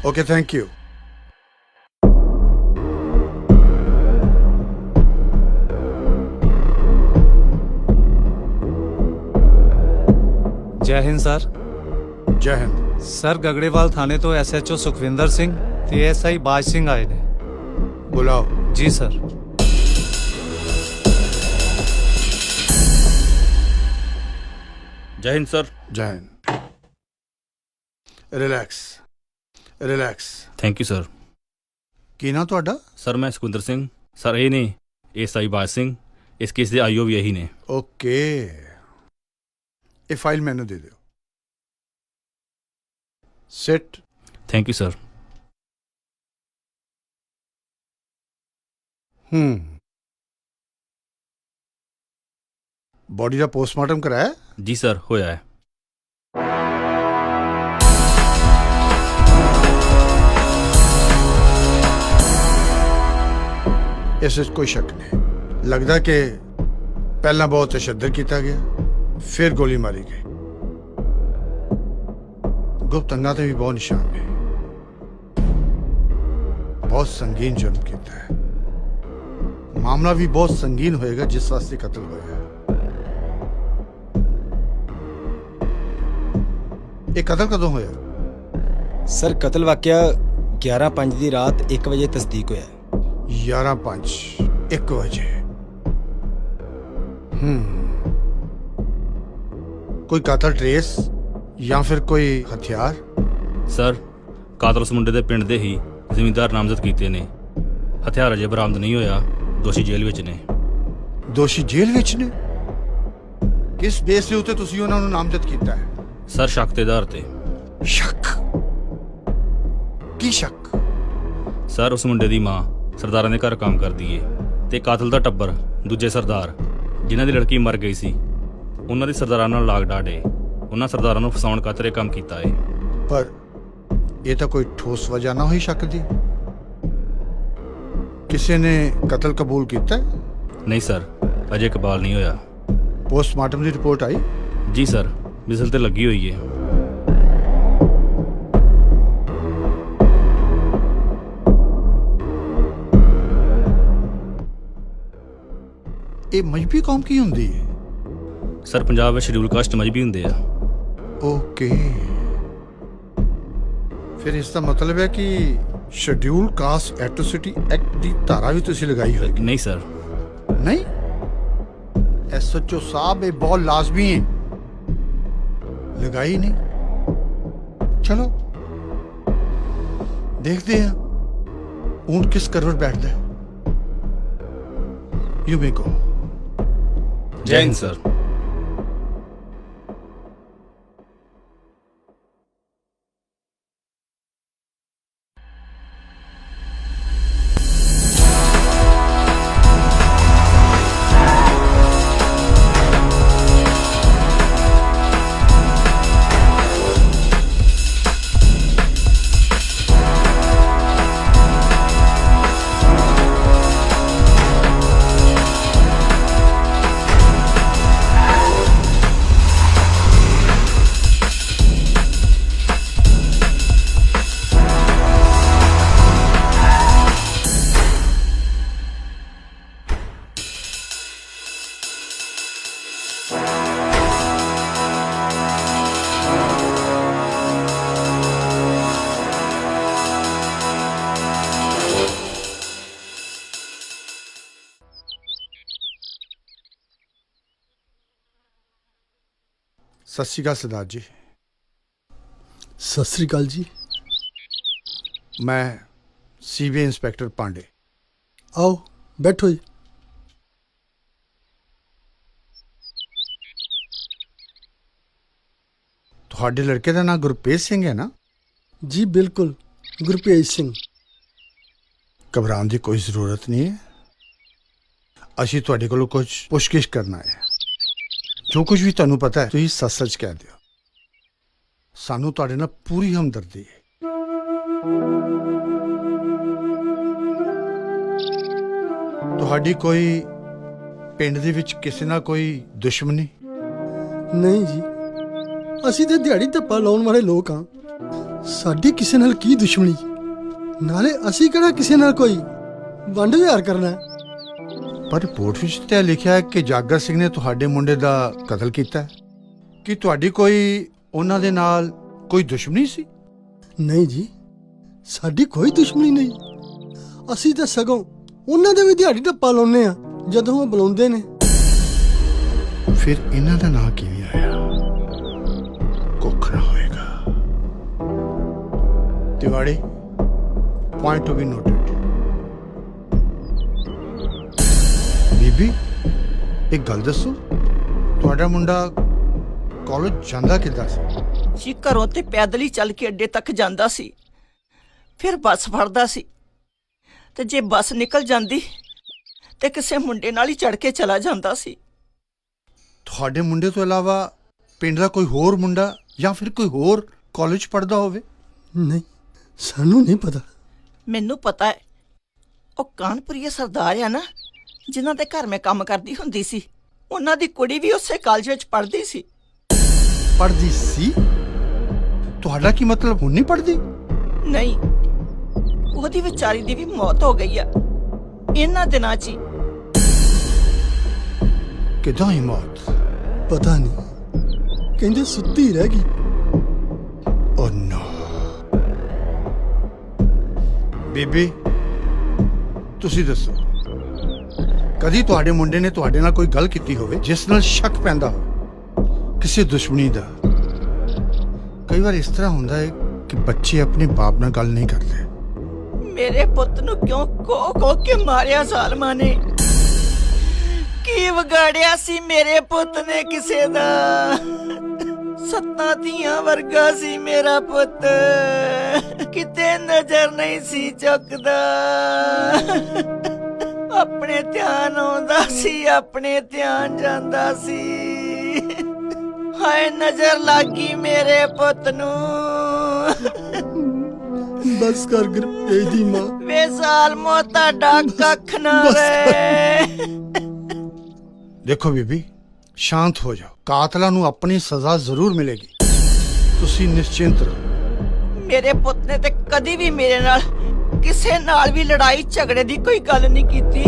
Okay, thank you. ਜੈ ਹਿੰਦ ਸਰ। ਜੈ ਹਿੰਦ। ਸਰ, ਗਗੜੇਵਾਲ ਥਾਣੇ ਤੋਂ ਐਸਐਚਓ ਸੁਖਵਿੰਦਰ ਸਿੰਘ ਤੇ ਐਸਆਈ ਬਾਜ ਸਿੰਘ ਆਏ ਨੇ। ਬੁਲਾਓ। ਜੀ ਸਰ। ਜੈ ਹਿੰਦ ਸਰ। ਜੈ Hind. Relax relax. Thank you sir. ਕੀ ਨਾਂ ਤੁਹਾਡਾ? ਸਰ ਮੈਂ ਸੁਖਵਿੰਦਰ ਸਿੰਘ। ਸਰ ਇਹ ਨੇ ਐਸਆਈ ਬਾਜ ਸਿੰਘ, ਇਸ ਕੇਸ ਦੇ ਆਈਓ ਵੀ ਇਹੀ ਨੇ। ਓਕੇ, ਇਹ ਫਾਈਲ ਮੈਨੂੰ ਦੇ ਦਿਓ। Sit. Thank you sir. Body ਦਾ ਪੋਸਟਮਾਰਟਮ ਕਰਾਇਆ? ਜੀ ਸਰ, ਹੋਇਆ ਹੈ। ਇਸ ਵਿੱਚ ਕੋਈ ਸ਼ੱਕ ਨਹੀਂ। ਲੱਗਦਾ ਕਿ ਪਹਿਲਾਂ ਬਹੁਤ ਤਸ਼ੱਦਦ ਕੀਤਾ ਗਿਆ, ਫਿਰ ਗੋਲੀ ਮਾਰੀ ਗਈ। ਗੁਪਤ ਅੰਗਾਂ ਤੇ ਵੀ ਬਹੁਤ ਨਿਸ਼ਾਨ ਨੇ। ਬਹੁਤ ਸੰਗੀਨ ਜੁਰਮ ਕੀਤਾ ਹੈ। ਮਾਮਲਾ ਵੀ ਬਹੁਤ ਸੰਗੀਨ ਹੋਏਗਾ ਜਿਸ ਵਾਸਤੇ ਕਤਲ ਹੋਇਆ। ਇਹ ਕਤਲ ਕਦੋਂ ਹੋਇਆ? ਸਰ, ਕਤਲ ਵਾਕਿਆ 11/5 ਦੀ ਰਾਤ 1 ਵਜੇ ਤਸਦੀਕ ਹੋਇਆ। 11/5 1 ਵਜੇ। ਕੋਈ ਕਾਤਲ ਟ੍ਰੇਸ ਜਾਂ ਫਿਰ ਕੋਈ ਹਥਿਆਰ? ਸਰ ਕਾਤਲ ਉਸ ਮੁੰਡੇ ਦੇ ਪਿੰਡ ਦੇ ਹੀ ਜ਼ਿਮੀਂਦਾਰ ਨਾਮਜ਼ਦ ਕੀਤੇ ਨੇ। ਹਥਿਆਰ ਅਜੇ ਬਰਾਮਦ ਨਹੀਂ ਹੋਇਆ। ਦੋਸ਼ੀ ਜੇਲ੍ਹ ਵਿੱਚ ਨੇ। ਦੋਸ਼ੀ ਜੇਲ੍ਹ ਵਿੱਚ ਨੇ? ਕਿਸ ਬੇਸ ਦੇ ਉੱਤੇ ਤੁਸੀਂ ਉਹਨਾਂ ਨੂੰ ਨਾਮਜ਼ਦ ਕੀਤਾ ਹੈ? ਸਰ ਸ਼ੱਕ ਦੇ ਆਧਾਰ ਤੇ। ਸ਼ੱਕ? ਕੀ ਸ਼ੱਕ? ਸਰ ਉਸ ਮੁੰਡੇ ਦੀ ਮਾਂ ਸਰਦਾਰਾਂ ਦੇ ਘਰ ਕੰਮ ਕਰਦੀ ਏ ਤੇ ਕਾਤਲ ਦਾ ਟੱਬਰ ਦੂਜੇ ਸਰਦਾਰ ਜਿਨ੍ਹਾਂ ਦੀ ਲੜਕੀ ਮਰ ਗਈ ਸੀ ਉਹਨਾਂ ਦੀ ਸਰਦਾਰਾਂ ਨਾਲ ਲਾਗ ਡਾਟ ਏ। ਉਹਨਾਂ ਸਰਦਾਰਾਂ ਨੂੰ ਫਸਾਉਣ ਖਾਤਰ ਇਹ ਕੰਮ ਕੀਤਾ ਏ। ਪਰ ਇਹ ਤਾਂ ਕੋਈ ਠੋਸ ਵਜ੍ਹਾ ਨਾ ਹੋਈ ਸ਼ੱਕ ਦੀ। ਕਿਸੇ ਨੇ ਕਤਲ ਕਬੂਲ ਕੀਤਾ ਹੈ? ਨਹੀਂ ਸਰ, ਅਜੇ ਇਕਬਾਲ ਨਹੀਂ ਹੋਇਆ। ਪੋਸਟਮਾਰਟਮ ਦੀ ਰਿਪੋਰਟ ਆਈ? ਜੀ ਸਰ, ਵਿਜ਼ਲ ਤੇ ਲੱਗੀ ਹੋਈ ਏ। ਇਹ ਮਜਬੀ ਕੌਮ ਕੀ ਹੁੰਦੀ ਹੈ? ਸਰ ਪੰਜਾਬ ਵਿੱਚ ਸ਼ਡਿਊਲ ਕਾਸਟ ਮਜਬੀ ਹੁੰਦੇ ਆ। ਓਕੇ, ਫਿਰ ਇਸ ਦਾ ਮਤਲਬ ਹੈ ਕਿ ਸ਼ਡਿਊਲ ਕਾਸਟ ਐਟ੍ਰੋਸਿਟੀ ਐਕਟ ਦੀ ਧਾਰਾ ਵੀ ਤੁਸੀਂ ਲਗਾਈ ਹੋਏਗੀ? ਨਹੀਂ ਸਰ। ਨਹੀਂ? ਐਸਐਚਓ ਸਾਹਿਬ ਇਹ ਬਹੁਤ ਲਾਜ਼ਮੀ ਹੈ। ਲਗਾਈ ਨਹੀਂ? ਚਲੋ ਦੇਖਦੇ ਹਾਂ ਊਂਟ ਕਿਸ ਕਰਵਟ ਬੈਠਦਾ ਹੈ। ਯੂ ਮੇ ਗੋ। ਜੈ ਹਿੰਦ ਸਰ। ਸਤਿ ਸ਼੍ਰੀ ਅਕਾਲ ਸਰਦਾਰ ਜੀ। ਸਤਿ ਸ੍ਰੀ ਅਕਾਲ ਜੀ। ਮੈਂ ਸੀਬੀਆਈ ਇੰਸਪੈਕਟਰ ਪਾਂਡੇ। ਆਓ ਬੈਠੋ ਜੀ। ਤੁਹਾਡੇ ਲੜਕੇ ਦਾ ਨਾਮ ਗੁਰਪ੍ਰੀਤ ਸਿੰਘ ਹੈ ਨਾ? ਜੀ ਬਿਲਕੁਲ, ਗੁਰਪ੍ਰੀਤ ਸਿੰਘ। ਘਬਰਾਉਣ ਦੀ ਕੋਈ ਜ਼ਰੂਰਤ ਨਹੀਂ ਹੈ। ਅਸੀਂ ਤੁਹਾਡੇ ਕੋਲੋਂ ਕੁਝ ਪੁੱਛਗਿੱਛ ਕਰਨਾ ਹੈ। ਜੋ ਕੁਝ ਵੀ ਤੁਹਾਨੂੰ ਪਤਾ ਹੈ ਤੁਸੀਂ ਸੱਚ-ਸੱਚ ਕਹਿ ਦਿਓ। ਸਾਨੂੰ ਤੁਹਾਡੇ ਨਾਲ ਪੂਰੀ ਹਮਦਰਦੀ ਹੈ। ਤੁਹਾਡੀ ਕੋਈ ਪਿੰਡ ਦੇ ਵਿੱਚ ਕਿਸੇ ਨਾਲ ਕੋਈ ਦੁਸ਼ਮਣੀ? ਨਹੀਂ ਜੀ, ਅਸੀਂ ਤੇ ਦਿਹਾੜੀ ਧੱਪਾ ਲਾਉਣ ਵਾਲੇ ਲੋਕ ਹਾਂ। ਸਾਡੀ ਕਿਸੇ ਨਾਲ ਕੀ ਦੁਸ਼ਮਣੀ? ਨਾਲੇ ਅਸੀਂ ਕਿਹੜਾ ਕਿਸੇ ਨਾਲ ਕੋਈ ਵੰਡ ਵਿਹਾਰ ਕਰਨਾ ਹੈ। ਪਰ ਰਿਪੋਰਟ ਵਿੱਚ ਤਾਂ ਲਿਖਿਆ ਹੈ ਕਿ ਜਾਗਰ ਸਿੰਘ ਨੇ ਤੁਹਾਡੇ ਮੁੰਡੇ ਦਾ ਕਤਲ ਕੀਤਾ ਹੈ। ਕੀ ਤੁਹਾਡੀ ਕੋਈ ਉਹਨਾਂ ਦੇ ਨਾਲ ਕੋਈ ਦੁਸ਼ਮਣੀ ਸੀ? ਨਹੀਂ ਜੀ, ਸਾਡੀ ਕੋਈ ਦੁਸ਼ਮਣੀ ਨਹੀਂ। ਅਸੀਂ ਤਾਂ ਸਗੋਂ ਉਹਨਾਂ ਦੇ ਵੀ ਦਿਹਾੜੀ ਧੱਪਾ ਲਾਉਂਦੇ ਆ ਜਦੋਂ ਉਹ ਬੁਲਾਉਂਦੇ ਨੇ। ਫਿਰ ਇਹਨਾਂ ਦਾ ਨਾਂ ਕਿਵੇਂ ਆਇਆ? ਕੁੱਖ ਨਾ ਹੋਏਗਾ। Tiwari, point to be noted. ਬੀਬੀ ਇੱਕ ਗੱਲ ਦੱਸੋ, ਤੁਹਾਡਾ ਮੁੰਡਾ ਕਾਲਜ ਜਾਂਦਾ ਕਿੱਦਾਂ ਸੀ? ਜੀ ਘਰੋਂ ਤੇ ਪੈਦਲ ਹੀ ਚੱਲ ਕੇ ਅੱਡੇ ਤੱਕ ਜਾਂਦਾ ਸੀ, ਫਿਰ ਬੱਸ ਫੜਦਾ ਸੀ ਤੇ ਜੇ ਬੱਸ ਨਿਕਲ ਜਾਂਦੀ ਤੇ ਕਿਸੇ ਮੁੰਡੇ ਨਾਲ ਹੀ ਚੜ ਕੇ ਚਲਾ ਜਾਂਦਾ ਸੀ। ਤੁਹਾਡੇ ਮੁੰਡੇ ਤੋਂ ਇਲਾਵਾ ਪਿੰਡ ਦਾ ਕੋਈ ਹੋਰ ਮੁੰਡਾ ਜਾਂ ਫਿਰ ਕੋਈ ਹੋਰ ਕਾਲਜ ਪੜ੍ਹਦਾ ਹੋਵੇ? ਨਹੀਂ, ਸਾਨੂੰ ਨਹੀਂ ਪਤਾ। ਮੈਨੂੰ ਪਤਾ ਹੈ, ਉਹ ਕਾਨਪੁਰੀਆ ਸਰਦਾਰ ਆ ਨਾ ਜਿਨ੍ਹਾਂ ਦੇ ਘਰ ਮੈਂ ਕੰਮ ਕਰਦੀ ਹੁੰਦੀ ਸੀ, ਉਹਨਾਂ ਦੀ ਕੁੜੀ ਵੀ ਉਸੇ ਕਾਲਜ ਵਿੱਚ ਪੜ੍ਹਦੀ ਸੀ। ਪੜ੍ਹਦੀ ਸੀ? ਤੁਹਾਡਾ ਕੀ ਮਤਲਬ ਹੁਣ ਨਹੀਂ ਪੜ੍ਹਦੀ? ਨਹੀਂ, ਉਹਦੀ ਵਿਚਾਰੀ ਦੀ ਵੀ ਮੌਤ ਹੋ ਗਈ ਆ ਇਹਨਾਂ ਦਿਨਾਂ 'ਚ ਹੀ। ਕਿਦਾਂ ਹੀ ਮੌਤ? ਪਤਾ ਨਹੀਂ, ਕਹਿੰਦੇ ਸੁੱਤੀ ਰਹਿ ਗਈ। ਓ ਨੋ। ਬੀਬੀ ਤੁਸੀਂ ਦੱਸੋ, ਕਦੀ ਤੁਹਾਡੇ ਮੁੰਡੇ ਨੇ ਤੁਹਾਡੇ ਨਾਲ ਕੋਈ ਗੱਲ ਕੀਤੀ ਹੋਵੇ ਜਿਸ ਨਾਲ ਸ਼ੱਕ ਪੈਂਦਾ ਹੋ? ਕਿਸੇ ਦੁਸ਼ਮਣੀ ਦਾ। ਕਈ ਵਾਰ ਇਸ ਤਰ੍ਹਾਂ ਹੁੰਦਾ ਹੈ ਕਿ ਬੱਚੇ ਆਪਣੇ ਬਾਪ ਨਾਲ ਗੱਲ ਨਹੀਂ ਕਰਦੇ। ਮੇਰੇ ਪੁੱਤ ਨੂੰ ਕਿਉਂ ਖੋ ਕੇ ਮਾਰਿਆ ਜ਼ਾਲਮਾਂ ਨੇ? ਕੀ ਵਿਗਾੜਿਆ ਸੀ ਮੇਰੇ ਪੁੱਤ ਨੇ ਕਿਸੇ ਦਾ? ਸੱਤਾਂ ਧੀਆਂ ਵਰਗਾ ਸੀ ਮੇਰਾ ਪੁੱਤ, ਕਿਤੇ ਨਜ਼ਰ ਨਹੀਂ ਸੀ ਚੁੱਕਦਾ। ਆਪਣੇ ਧਿਆਨ ਆਉਂਦਾ ਸੀ, ਆਪਣੇ ਧਿਆਨ ਜਾਂਦਾ ਸੀ। ਹਾਏ ਨਜ਼ਰ ਲੱਗੀ ਮੇਰੇ ਪੁੱਤ ਨੂੰ। ਬਸ ਕਰ ਗੁਰਪੇਜ ਦੀ ਮਾਂ। ਵੇ ਜ਼ਾਲਮੋ ਤੁਹਾਡਾ ਕੱਖ ਨਾ ਰਹੇ। ਦੇਖੋ ਬੀਬੀ, ਸ਼ਾਂਤ ਹੋ ਜਾਓ। ਕਾਤਲਾਂ ਨੂੰ ਆਪਣੀ ਸਜ਼ਾ ਜ਼ਰੂਰ ਮਿਲੇਗੀ, ਤੁਸੀਂ ਨਿਸ਼ਚਿੰਤ ਰਹੋ। ਮੇਰੇ ਪੁੱਤ ਨੇ ਤੇ ਕਦੀ ਵੀ ਮੇਰੇ ਨਾਲ ਕਿਸੇ ਨਾਲ ਵੀ ਲੜਾਈ ਝਗੜੇ ਦੀ ਕੋਈ ਗੱਲ ਨਹੀਂ ਕੀਤੀ।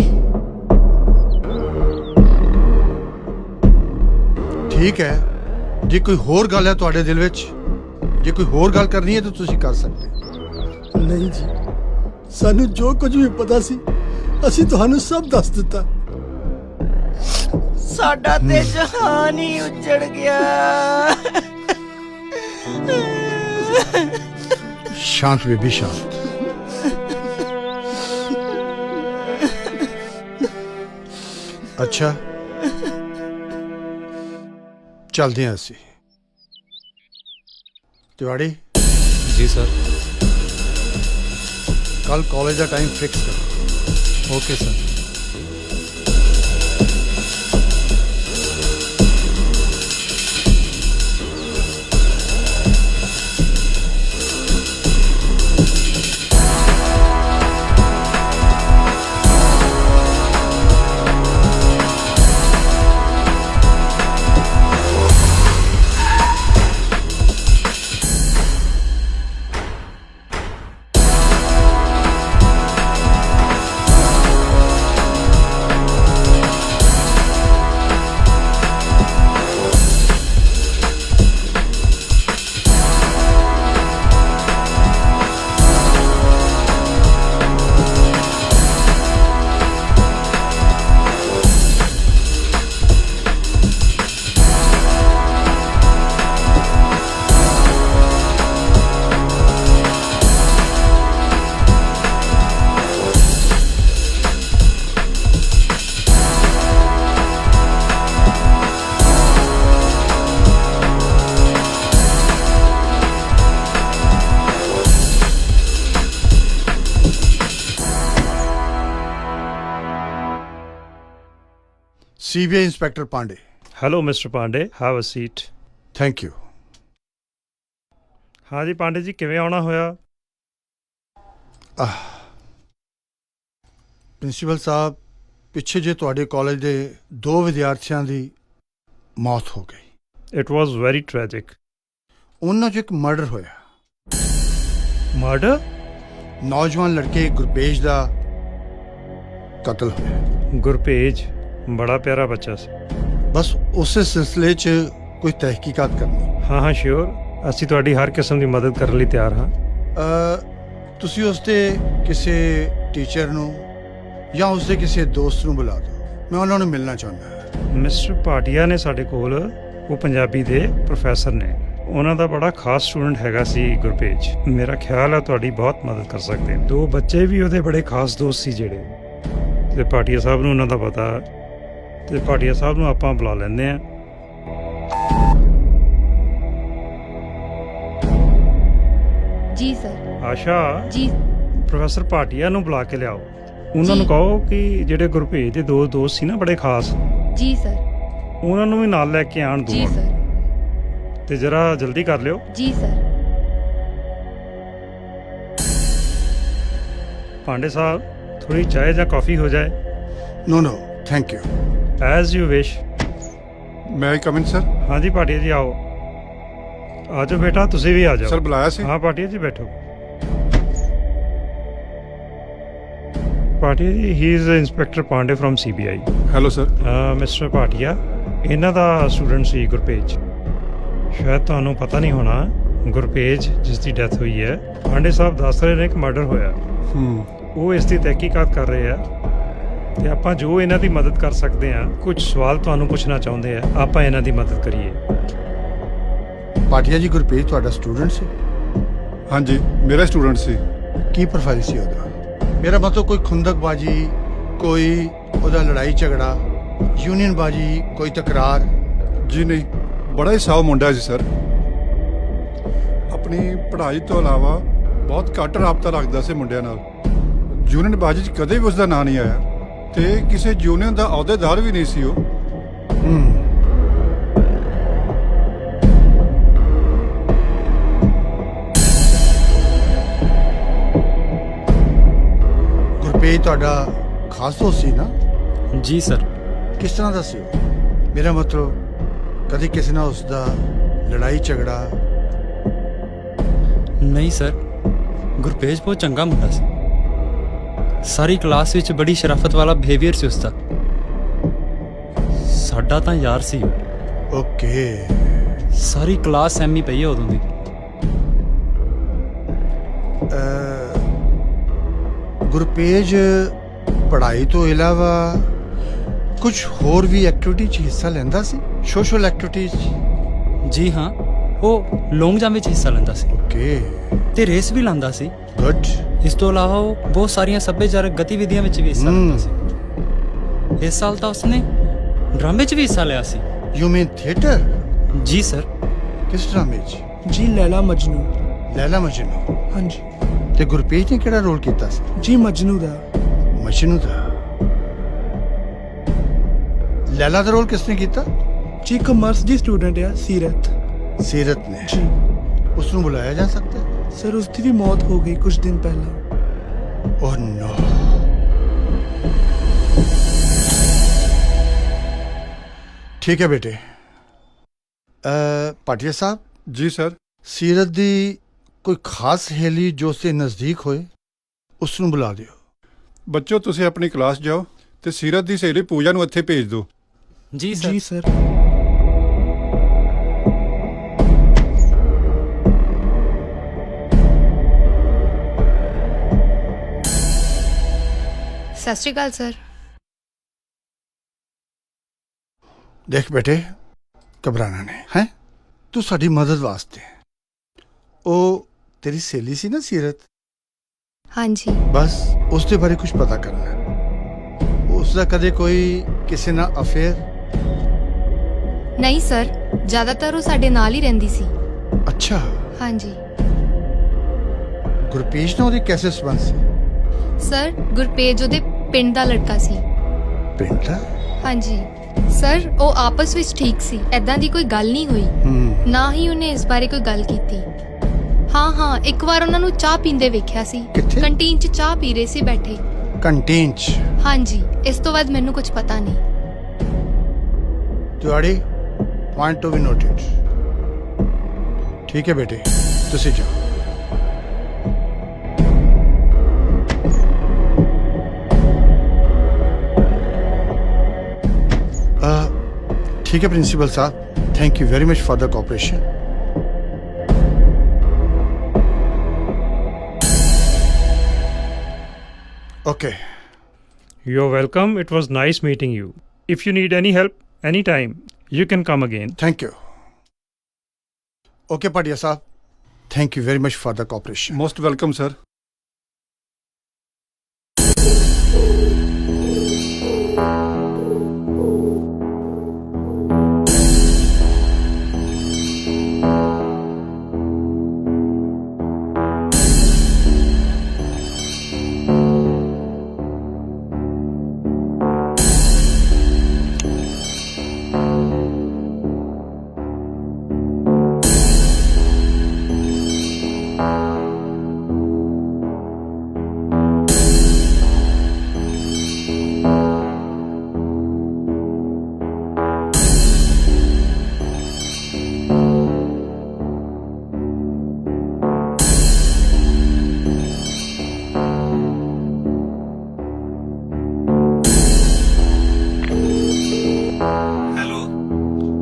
ਠੀਕ ਹੈ, ਜੇ ਕੋਈ ਹੋਰ ਗੱਲ ਹੈ ਤੁਹਾਡੇ ਦਿਲ ਵਿੱਚ, ਜੇ ਕੋਈ ਹੋਰ ਗੱਲ ਕਰਨੀ ਹੈ ਤਾਂ ਤੁਸੀਂ ਕਰ ਸਕਦੇ। ਨਹੀਂ ਜੀ, ਸਾਨੂੰ ਜੋ ਕੁਝ ਵੀ ਪਤਾ ਸੀ ਅਸੀਂ ਤੁਹਾਨੂੰ ਸਭ ਦੱਸ ਦਿੱਤਾ। ਸਾਡਾ ਤੇ ਜਹਾਨ ਹੀ ਉੱਜੜ ਗਿਆ। ਸ਼ਾਂਤ ਬੀਬੀ, ਸ਼ਾਂਤ। ਅੱਛਾ, ਚੱਲਦੇ ਹਾਂ ਅਸੀਂ। ਤਿਵਾੜੀ जी सर। ਕੱਲ ਕਾਲਜ ਦਾ ਟਾਈਮ ਫਿਕਸ ਕਰੋ। Okay sir. CBI inspector Pandey. Hello mister Pandey, have a seat. Thank you. हाँ जी पांडे जी, किवें आना होया? प्रिंसीपल साहब, पिछे जे तुहाडे कॉलेज दे 2 विद्यार्थियों की मौत हो गई। It was very tragic. उन्हां च एक मर्डर होया। मर्डर? नौजवान लड़के गुरपेज दा कत्ल होया। गुरपेज बड़ा प्यारा बच्चा सी। बस उस सिलसिले च कोई तहकीकात करनी। हाँ हाँ श्योर, असी तुहाडी हर किस्म की मदद करने लई तैयार हाँ। तुसी उसदे किसी टीचर नूं या उसदे किसी दोस्त नूं बुला दो, मैं उन्हां नूं मिलना चाहुंदा। मिस्टर भाटिया ने साडे कोल, वो पंजाबी दे प्रोफैसर ने, उन्हां दा बड़ा खास स्टूडेंट हैगा सी गुरपेज। मेरा ख्याल है तुहाडी बहुत मदद कर सकते हैं। 2 बच्चे भी उहदे बड़े खास दोस्त सी जेड़े, ते भाटिया साहब नूं उन्हां दा पता, ਤੇ ਭਾਟੀਆ ਸਾਹਿਬ ਨੂੰ ਆਪਾਂ ਬੁਲਾ ਲੈਂਦੇ ਆ। ਜੀ ਸਰ। ਆਸ਼ਾ ਜੀ। ਪ੍ਰੋਫੈਸਰ ਭਾਟੀਆ ਨੂੰ ਬੁਲਾ ਕੇ ਲਿਆਓ। ਉਹਨਾਂ ਨੂੰ ਕਹੋ ਕਿ ਜਿਹੜੇ ਗੁਰਭੇਜ ਦੇ 2 ਦੋਸਤ ਸੀ ਨਾ ਬੜੇ ਖਾਸ, ਜੀ ਸਰ, ਉਹਨਾਂ ਨੂੰ ਵੀ ਨਾਲ ਲੈ ਕੇ ਆਣ ਦੋ। ਜੀ ਸਰ। ਤੇ ਜਰਾ ਜਲਦੀ ਕਰ ਲਿਓ। ਜੀ ਸਰ। ਪਾਂਡੇ ਸਾਹਿਬ, ਥੋੜੀ ਚਾय ਜਾਂ ਕਾਫੀ ਹੋ ਜਾਏ। No no thank you. As you wish. May I come in sir? हाँ जी भाटिया जी आओ। आ जाओ बेटा, तुसी भी आ जाओ। सर बुलाया सी? हाँ भाटिया जी बैठो। Bhatia ji, he is inspector Pandey from CBI। Hello sir. Mister Bhatia, इन्हां दा स्टूडेंट सी गुरपेज। शायद तुहानूं पता नहीं होना, गुरपेज जिसकी डेथ हुई है, पांडे साहब दस रहे ने कि मर्डर होया। वो इसकी तहकीकात कर रहे हैं ਤੇ ਆਪਾਂ ਜੋ ਇਹਨਾਂ ਦੀ ਮਦਦ ਕਰ ਸਕਦੇ ਹਾਂ, ਕੁਝ ਸਵਾਲ ਤੁਹਾਨੂੰ ਪੁੱਛਣਾ ਚਾਹੁੰਦੇ ਆ, ਆਪਾਂ ਇਹਨਾਂ ਦੀ ਮਦਦ ਕਰੀਏ। ਪਾਟਿਆ ਜੀ ਗੁਰਪ੍ਰੀਤ ਤੁਹਾਡਾ ਸਟੂਡੈਂਟ ਸੀ? ਹਾਂਜੀ ਮੇਰਾ ਸਟੂਡੈਂਟ ਸੀ। ਕੀ ਪ੍ਰੋਫਾਈਲ ਸੀ ਉਹਦਾ? ਮੇਰਾ ਮਤਲਬ ਕੋਈ ਖੁੰਦਕਬਾਜੀ, ਕੋਈ ਉਹਦਾ ਲੜਾਈ ਝਗੜਾ, ਯੂਨੀਅਨਬਾਜੀ, ਕੋਈ ਤਕਰਾਰ? ਜੀ ਨਹੀਂ, ਬੜਾ ਹੀ ਸਾਊ ਮੁੰਡਾ ਸੀ ਸਰ। ਆਪਣੀ ਪੜ੍ਹਾਈ ਤੋਂ ਇਲਾਵਾ ਬਹੁਤ ਘੱਟ ਰਾਬਤਾ ਰੱਖਦਾ ਸੀ ਮੁੰਡਿਆਂ ਨਾਲ। ਯੂਨੀਅਨਬਾਜੀ 'ਚ ਕਦੇ ਵੀ ਉਸਦਾ ਨਾਂ ਨਹੀਂ ਆਇਆ ਤੇ ਕਿਸੇ ਯੂਨੀਅਨ ਦਾ ਅਹੁਦੇਦਾਰ ਵੀ ਨਹੀਂ ਸੀ ਉਹ। ਗੁਰਪ੍ਰੀਤ ਤੁਹਾਡਾ ਖਾਸ ਦੋਸਤ ਸੀ ਨਾ? ਜੀ ਸਰ। ਕਿਸ ਤਰ੍ਹਾਂ ਦਾ ਸੀ ਉਹ? ਮੇਰਾ ਮਤਲਬ ਕਦੇ ਕਿਸੇ ਨਾਲ ਉਸਦਾ ਲੜਾਈ ਝਗੜਾ? ਨਹੀਂ ਸਰ, ਗੁਰਪੇਜ ਬਹੁਤ ਚੰਗਾ ਮੁੰਡਾ ਸੀ। ਸਾਰੀ ਕਲਾਸ ਵਿੱਚ ਬੜੀ ਸ਼ਰਾਫਤ ਵਾਲਾ ਬਿਹੇਵੀਅਰ ਸੀ ਉਸਦਾ। ਸਾਡਾ ਤਾਂ ਯਾਰ ਸੀ ਉਹ। ਓਕੇ। ਸਾਰੀ ਕਲਾਸ ਐਮੀ ਪਈ ਹੈ ਉਦੋਂ ਦੀ। ਗੁਰਪੇਜ ਪੜ੍ਹਾਈ ਤੋਂ ਇਲਾਵਾ ਕੁਝ ਹੋਰ ਵੀ ਐਕਟੀਵਿਟੀ 'ਚ ਹਿੱਸਾ ਲੈਂਦਾ ਸੀ? Social activities? ਜੀ ਹਾਂ, ਉਹ ਲੌਂਗ ਜੰਪ ਵਿੱਚ ਹਿੱਸਾ ਲੈਂਦਾ ਸੀ। ਓਕੇ। ਤੇ ਰੇਸ ਵੀ ਲਾਉਂਦਾ ਸੀ। ਗੁੱਡ। ਇਸ ਤੋਂ ਇਲਾਵਾ ਉਹ ਬਹੁਤ ਸਾਰੀਆਂ ਸੱਭਿਆਚਾਰਕ ਗਤੀਵਿਧੀਆਂ ਵਿੱਚ ਵੀ ਹਿੱਸਾ ਲੈਂਦਾ ਸੀ। ਇਸ ਸਾਲ ਤਾਂ ਉਸਨੇ ਡਰਾਮੇ 'ਚ ਵੀ ਹਿੱਸਾ ਲਿਆ ਸੀ। You mean theatre? ਜੀ ਸਰ। ਕਿਸ ਡਰਾਮੇ 'ਚ? ਜੀ ਲੈਲਾ ਮਜਨੂ। ਲੈਲਾ ਮਜਨੂ? ਹਾਂਜੀ। ਤੇ ਗੁਰਪ੍ਰੀਤ ਨੇ ਕਿਹੜਾ ਰੋਲ ਕੀਤਾ ਸੀ? ਜੀ ਮਜਨੂ ਦਾ। ਮਜਨੂ ਦਾ? ਲੈਲਾ ਦਾ ਰੋਲ ਕਿਸਨੇ ਕੀਤਾ? ਜੀ ਕਮਰਸ ਦੀ ਸਟੂਡੈਂਟ ਆ ਸੀਰਤ। ਸੀਰਤ ਨੇ? ਜੀ। ਉਸ ਨੂੰ ਬੁਲਾਇਆ ਜਾ ਸਕਦਾ ਹੈ? ਸਰ ਉਸਦੀ ਵੀ ਮੌਤ ਹੋ ਗਈ ਕੁਝ ਦਿਨ ਪਹਿਲਾਂ। ਓਹ ਨੋ। ਠੀਕ ਹੈ ਬੇਟੇ। ਪਾਟਿਆ ਸਾਹਿਬ। ਜੀ ਸਰ। ਸੀਰਤ ਦੀ ਕੋਈ ਖਾਸ ਸਹੇਲੀ ਜੋ ਉਸਦੇ ਨਜ਼ਦੀਕ ਹੋਏ, ਉਸ ਨੂੰ ਬੁਲਾ ਦਿਓ। ਬੱਚੋ ਤੁਸੀਂ ਆਪਣੀ ਕਲਾਸ ਜਾਓ ਤੇ ਸੀਰਤ ਦੀ ਸਹੇਲੀ ਪੂਜਾ ਨੂੰ ਇੱਥੇ ਭੇਜ ਦਿਓ। ਜੀ ਸਰ। ਜੀ ਸਰ। ਸਤਿ ਸ਼੍ਰੀ ਅਕਾਲ ਸਰ। ਦੇਖ ਬੇਟੇ, ਘਬਰਾਣਾ ਨਹੀਂ ਹੈ। ਤੂੰ ਸਾਡੀ ਮਦਦ ਵਾਸਤੇ। ਉਹ ਤੇਰੀ ਸਹੇਲੀ ਸੀ ਨਾ ਸੀਰਤ? ਹਾਂਜੀ। ਬਸ ਉਸ ਦੇ ਬਾਰੇ ਕੁਝ ਪਤਾ ਕਰਨਾ। ਉਸ ਦਾ ਕਦੇ ਕੋਈ ਕਿਸੇ ਨਾਲ ਅਫੇਅਰ? ਨਹੀਂ ਸਰ, ਜ਼ਿਆਦਾਤਰ ਉਹ ਸਾਡੇ ਨਾਲ ਹੀ ਰਹਿੰਦੀ ਸੀ। ਅੱਛਾ। ਹਾਂਜੀ ਗੁਰਪੇਜ ਨਾਲ ਉਹਦੇ ਕੈਸੇ ਸੰਬੰਧ ਸੀ? ਸਰ, ਗੁਰਪੇਜ ਉਹਦੇ ਪਿੰਡ ਦਾ ਲੜਕਾ ਸੀ। ਪਿੰਡ ਦਾ? ਹਾਂਜੀ ਸਰ, ਉਹ ਆਪਸ ਵਿੱਚ ਠੀਕ ਸੀ, ਐਦਾਂ ਦੀ ਕੋਈ ਗੱਲ ਨਹੀਂ ਹੋਈ। ਨਾ ਹੀ ਉਹਨੇ ਇਸ ਬਾਰੇ ਕੋਈ ਗੱਲ ਕੀਤੀ। ਹਾਂ, ਇੱਕ ਵਾਰ ਉਹਨਾਂ ਨੂੰ ਚਾਹ ਪੀਂਦੇ ਵੇਖਿਆ ਸੀ। ਕਿੱਥੇ? ਕੰਟੀਨ 'ਚ ਚਾਹ ਪੀ ਰਹੇ ਸੀ ਬੈਠੇ। ਕੰਟੀਨ 'ਚ? ਹਾਂਜੀ, ਇਸ ਤੋਂ ਬਾਅਦ ਮੈਨੂੰ ਕੁਝ ਪਤਾ ਨਹੀਂ। ਤੁਹਾਡੀ ਪੁਆਇੰਟ ਟੂ ਬੀ ਨੋਟਡ। ਠੀਕ ਹੈ ਬੇਟੇ, ਤੁਸੀਂ ਜਾਓ। ठीक है प्रिंसिपल साहब, thank you very much for the cooperation. Okay. You're welcome. It was nice meeting you. If you need any help, anytime, you can come again. Thank you. Okay, Padia Sahab. Thank you very much for the cooperation. Most welcome, sir.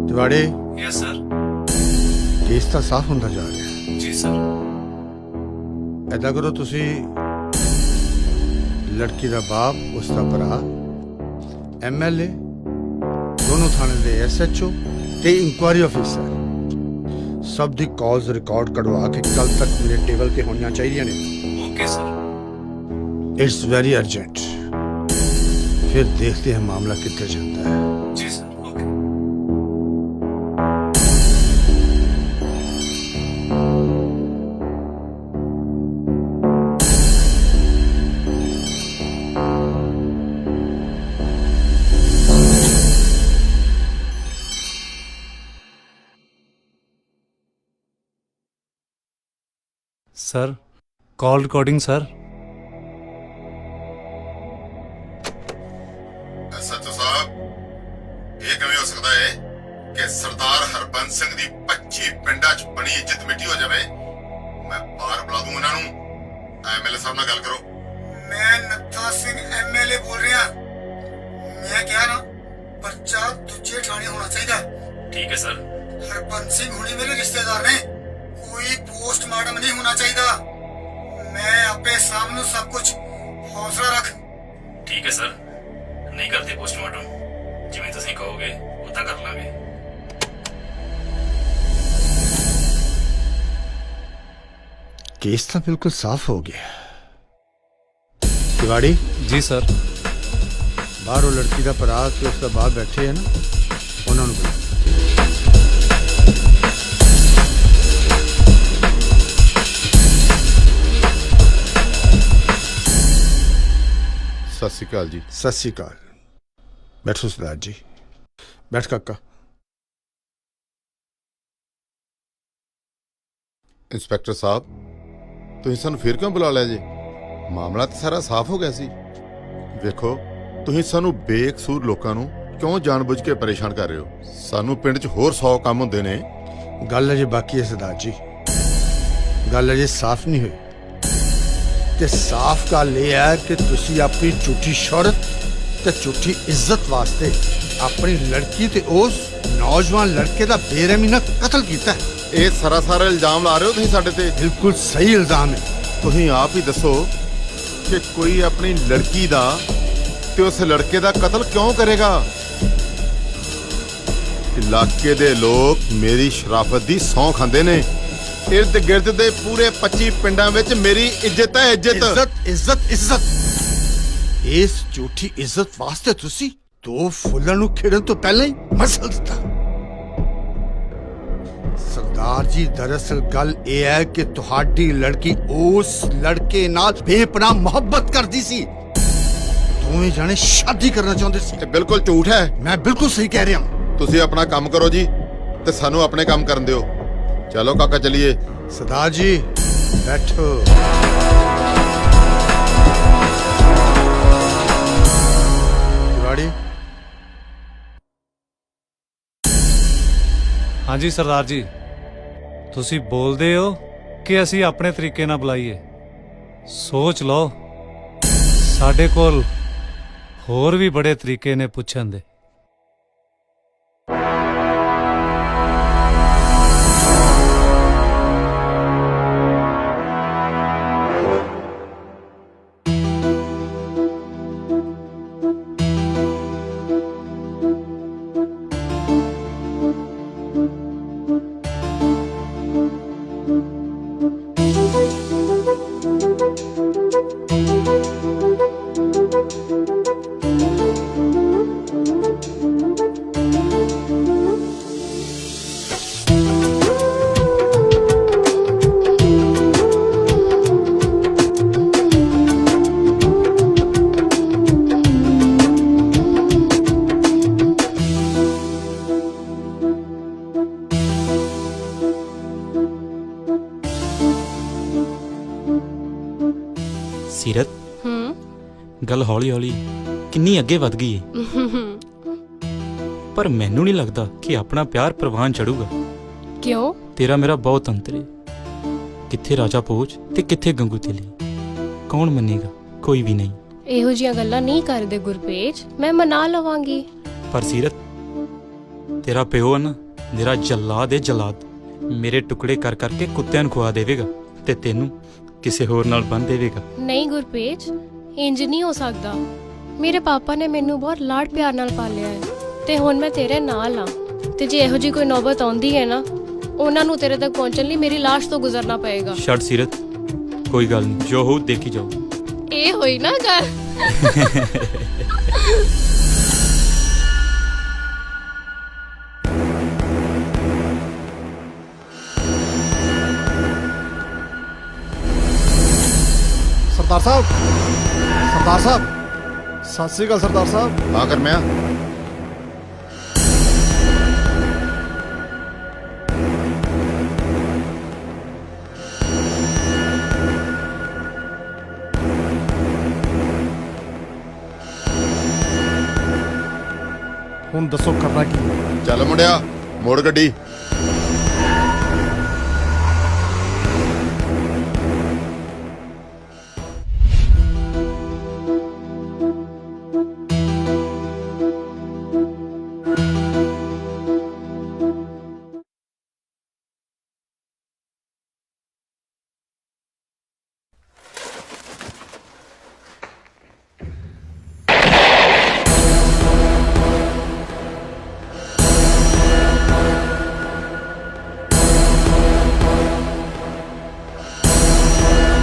Tiwari. Yes sir. Case तो साफ होता जा रहा है। जी सर। ऐसा करो तुसी लड़की का बाप, उसका भरा, MLA, दोनों थाने के SHO ते इंक्वायरी ऑफिसर ਸਭ ਦੀ ਕਾਲਸ ਰਿਕਾਰਡ ਕਢਵਾ ਕੇ ਕੱਲ ਤੱਕ ਮੇਰੇ ਟੇਬਲ ਤੇ ਹੋਣੀਆਂ ਚਾਹੀਦੀਆਂ ਨੇ। Okay sir. It's very urgent. फिर देखते हैं मामला कितने जाता है। जी sir. Okay. Sir call recording sir. ਸੱਚੋ ਸਾਹਿਬ, ਇਹ ਕਿਵੇਂ ਹੋ ਸਕਦਾ ਹੈ ਕਿ ਸਰਦਾਰ ਹਰਬੰਸ ਸਿੰਘ ਦੀ 25 ਪਿੰਡਾਂ 'ਚ ਬਣੀ ਇੱਜ਼ਤ ਮਿੱਟੀ ਹੋ ਜਾਵੇ? ਮੈਂ ਬਾਹਰ ਬੁਲਾ ਦੂੰ ਉਹਨਾਂ ਨੂੰ। ਐਮਐਲਏ ਸਾਹਿਬ ਨਾਲ ਗੱਲ ਕਰੋ। ਮੈਂ ਨੱਥਾ ਸਿੰਘ ਐਮਐਲਏ ਬੋਲ ਰਿਹਾ। ਮੈਂ ਕਿਹਾ ਨਾ, ਪਰਚਾ ਦੂਜੇ ਥਾਣੇ ਹੋਣਾ ਚਾਹੀਦਾ। ਠੀਕ ਹੈ ਸਰ। ਹਰਬੰਸ ਸਿੰਘ ਹੁਣੀ ਮੇਰੇ ਰਿਸ਼ਤੇਦਾਰ ਨੇ। ਕੋਈ ਪੋਸਟਮਾਰਟਮ ਨਹੀਂ ਹੋਣਾ ਚਾਹੀਦਾ। ਮੈਂ ਆਪੇ ਸਾਹਮਣੇ ਸਭ ਕੁਝ। ਹੌਸਲਾ ਰੱਖ। ਠੀਕ ਹੈ ਸਰ, ਨਹੀਂ ਕਰਦੇ ਪੋਸਟਮਾਰਟਮ। ਜਿਵੇਂ ਤੁਸੀਂ ਕਹੋਗੇ ਉਦਾਂ ਕਰ ਲਾਂਗੇ। केस तो बिल्कुल साफ हो गया। तिवाड़ी जी सर। बाहर वो लड़की का भरा के उसका बाप बैठे है ना, उन्होंने बुला। ਸਤਿ ਸ਼੍ਰੀ ਅਕਾਲ ਜੀ। सत श्री अकाल। बैठो सरदार जी। बैठ काका। ਇੰਸਪੈਕਟਰ ਸਾਹਿਬ, ਤੁਸੀਂ ਸਾਨੂੰ ਫਿਰ ਕਿਉਂ ਬੁਲਾ ਲਿਆ ਜੀ? ਮਾਮਲਾ ਤਾਂ ਸਾਰਾ ਸਾਫ਼ ਹੋ ਗਿਆ ਸੀ। ਵੇਖੋ, ਤੁਸੀਂ ਸਾਨੂੰ ਬੇਕਸੂਰ ਲੋਕਾਂ ਨੂੰ ਕਿਉਂ ਜਾਣਬੁੱਝ ਕੇ ਪਰੇਸ਼ਾਨ ਕਰ ਰਹੇ ਹੋ? ਸਾਨੂੰ ਪਿੰਡ 'ਚ ਹੋਰ 100 ਕੰਮ ਹੁੰਦੇ ਨੇ। गल अजे बाकी है सरदार जी। गल अजे साफ नहीं हुई। ते साफ गल यह है कि तुसी अपनी झूठी शोहरत ते झूठी इज्जत वास्ते अपनी लड़की ते उस नौजवान लड़के दा बेरहमी नाल कत्ल कीता है। ਇਹ ਸਾਰਾ ਇਲਜ਼ਾਮ ਲਾ ਰਹੇ ਹੋ ਤੁਸੀਂ ਸਾਡੇ ਤੇ। बिल्कुल सही इल्जाम है। ਤੁਸੀਂ ਆਪ ਹੀ ਦੱਸੋ ਕਿ ਕੋਈ ਆਪਣੀ ਲੜਕੀ ਦਾ ਤੇ ਉਸ ਲੜਕੇ ਦਾ ਕਤਲ ਕਿਉਂ ਕਰੇਗਾ? ਇਲਾਕੇ ਦੇ ਲੋਕ ਮੇਰੀ ਸ਼ਰਾਫਤ ਦੀ ਸਹੁੰ ਖਾਂਦੇ ਨੇ। ਇਰਦ ਗਿਰਦ ਦੇ ਪੂਰੇ 25 ਪਿੰਡਾਂ ਵਿੱਚ ਮੇਰੀ ਇੱਜ਼ਤ ਹੈ। इज्जत इज्जत इज्जत। इस झूठी इज्जत वास्ते तुसी दो फुल्लां नूं खिड़न तो पहले ही मसल दिता। सरदार जी, दरअसल गल यह है कि तुहाडी लड़की उस लड़के नाल बेपनाह मोहब्बत करदी सी। दोवें जाने शादी करना चाहते सी। ਇਹ ਬਿਲਕੁਲ ਝੂਠ ਹੈ। मैं बिल्कुल सही कह रहा हूं। ਤੁਸੀਂ ਆਪਣਾ ਕੰਮ ਕਰੋ ਜੀ ਤੇ ਸਾਨੂੰ ਆਪਣੇ ਕੰਮ ਕਰਨ ਦਿਓ। ਚਲੋ ਕਾਕਾ ਚਲਿਏ। सरदार जी बैठो। तिवाड़ी। हाँ जी सरदार जी, ਤੁਸੀਂ ਬੋਲਦੇ ਹੋ ਕਿ ਅਸੀਂ ਆਪਣੇ ਤਰੀਕੇ ਨਾਲ ਬੁਲਾਈਏ। ਸੋਚ ਲਓ, ਸਾਡੇ ਕੋਲ ਹੋਰ ਵੀ ਬੜੇ ਤਰੀਕੇ ਨੇ ਪੁੱਛਣ ਦੇ। ਸੀਰਤ, ਗੱਲ ਹੌਲੀ ਹੌਲੀ ਕਿੰਨੀ ਅੱਗੇ ਵੱਧ ਗਈ ਏ। ਪਰ ਮੈਨੂੰ ਨਹੀਂ ਲੱਗਦਾ ਕਿ ਆਪਣਾ ਪਿਆਰ ਪ੍ਰਵਾਨ ਚੜੂਗਾ। ਕਿਉਂ? ਤੇਰਾ ਮੇਰਾ ਬਹੁਤ ਅੰਤਰ ਏ। ਕਿੱਥੇ ਰਾਜਾ ਭੋਜ ਤੇ ਕਿੱਥੇ ਗੰਗੂ ਤੇਲੀ। ਕੌਣ ਮੰਨੇਗਾ? ਕੋਈ ਵੀ ਨਹੀਂ। ਇਹੋ ਜਿਹੀਆਂ ਗੱਲਾਂ ਨਹੀਂ ਕਰਦੇ ਗੁਰਪੇਜ, ਮੈਂ ਮਨਾ ਲਵਾਂਗੀ। ਪਰ ਸੀਰਤ, ਤੇਰਾ ਪਿਓ ਨਾ ਮੇਰਾ ਜੱਲਾਦ ਏ ਜੱਲਾਦ। ਮੇਰੇ ਟੁਕੜੇ ਕਰ ਕਰਕੇ ਕੁੱਤਿਆਂ ਨੂੰ ਖਵਾ ਦੇਵੇਗਾ ਤੇ ਤੈਨੂੰ ਕਿਸੇ ਹੋਰ ਨਾਲ ਬੰਨ ਦੇਵੇਗਾ। ਨਹੀਂ ਗੁਰਪੇਜ, ਇੰਜ ਨਹੀਂ ਹੋ ਸਕਦਾ। ਮੇਰੇ ਪਾਪਾ ਨੇ ਮੈਨੂੰ ਬਹੁਤ ਲਾਡ ਪਿਆਰ ਨਾਲ ਪਾਲਿਆ ਹੈ ਤੇ ਹੁਣ ਮੈਂ ਤੇਰੇ ਨਾਲ ਆ। ਤੇ ਜੇ ਇਹੋ ਜਿਹੀ ਕੋਈ ਨੌਬਤ ਆਉਂਦੀ ਹੈ ਨਾ, ਉਹਨਾਂ ਨੂੰ ਤੇਰੇ ਤੱਕ ਪਹੁੰਚਣ ਲਈ ਮੇਰੀ ਲਾਸ਼ ਤੋਂ ਗੁਜ਼ਰਨਾ ਪਏਗਾ। ਛੱਡ ਸੀਰਤ, ਕੋਈ ਗੱਲ ਨਹੀਂ, ਜੋ ਹੋਊ ਦੇਖੀ ਜਾਓ। ਇਹ ਹੋਈ ਨਾ ਗੱਲ। सरदार साहब, सरदार साहब, सत श्री अकाल सरदार साहब। हाँ कर मैं ਹੁਣ ਦੱਸੋ ਕਰਨਾ ਕੀ? ਚੱਲ ਮੁੰਡਿਆ, ਮੋੜ ਗੱਡੀ।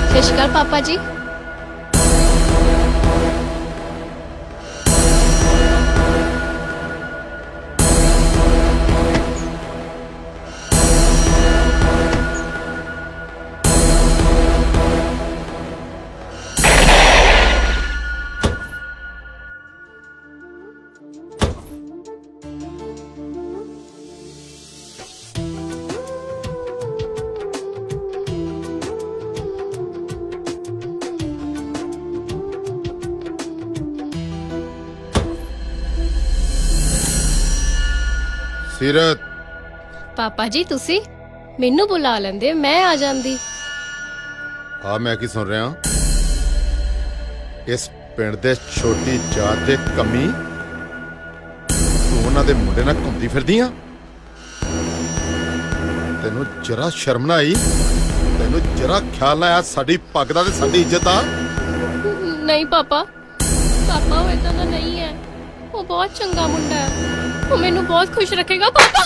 ਸਤਿ ਸ਼੍ਰੀ ਅਕਾਲ ਪਾਪਾ ਜੀ। ਸੀਰਤ, ਪਾਪਾ ਜੀ ਤੁਸੀਂ ਮੈਨੂੰ ਬੁਲਾ ਲੈਂਦੇ, ਮੈਂ ਆ ਜਾਂਦੀ। ਆ ਮੈਂ ਕੀ ਸੁਣ ਰਿਹਾ? ਇਸ ਪਿੰਡ ਦੇ ਛੋਟੀ ਜਾਤ ਦੇ ਕਮੀ ਤੂੰ ਉਹਨਾਂ ਦੇ ਮੁੰਡੇ ਨਾਲ ਘੁੰਮਦੀ ਫਿਰਦੀ ਆ? ਤੈਨੂੰ ਜਰਾ ਸ਼ਰਮ ਨਾ ਆਈ? ਤੈਨੂੰ ਜਰਾ ਖਿਆਲ ਨਾ ਆਇਆ ਸਾਡੀ ਪੱਗ ਦਾ ਤੇ ਸਾਡੀ ਇੱਜ਼ਤ ਆ? ਨਹੀਂ ਪਾਪਾ, ਪਾਪਾ ਉਹ ਏਦਾਂ ਦਾ ਨਹੀਂ ਹੈ। ਉਹ ਬਹੁਤ ਚੰਗਾ ਮੁੰਡਾ ਹੈ, ਉਹ ਮੈਨੂੰ ਬਹੁਤ ਖੁਸ਼ ਰੱਖੇਗਾ। ਪਾਪਾ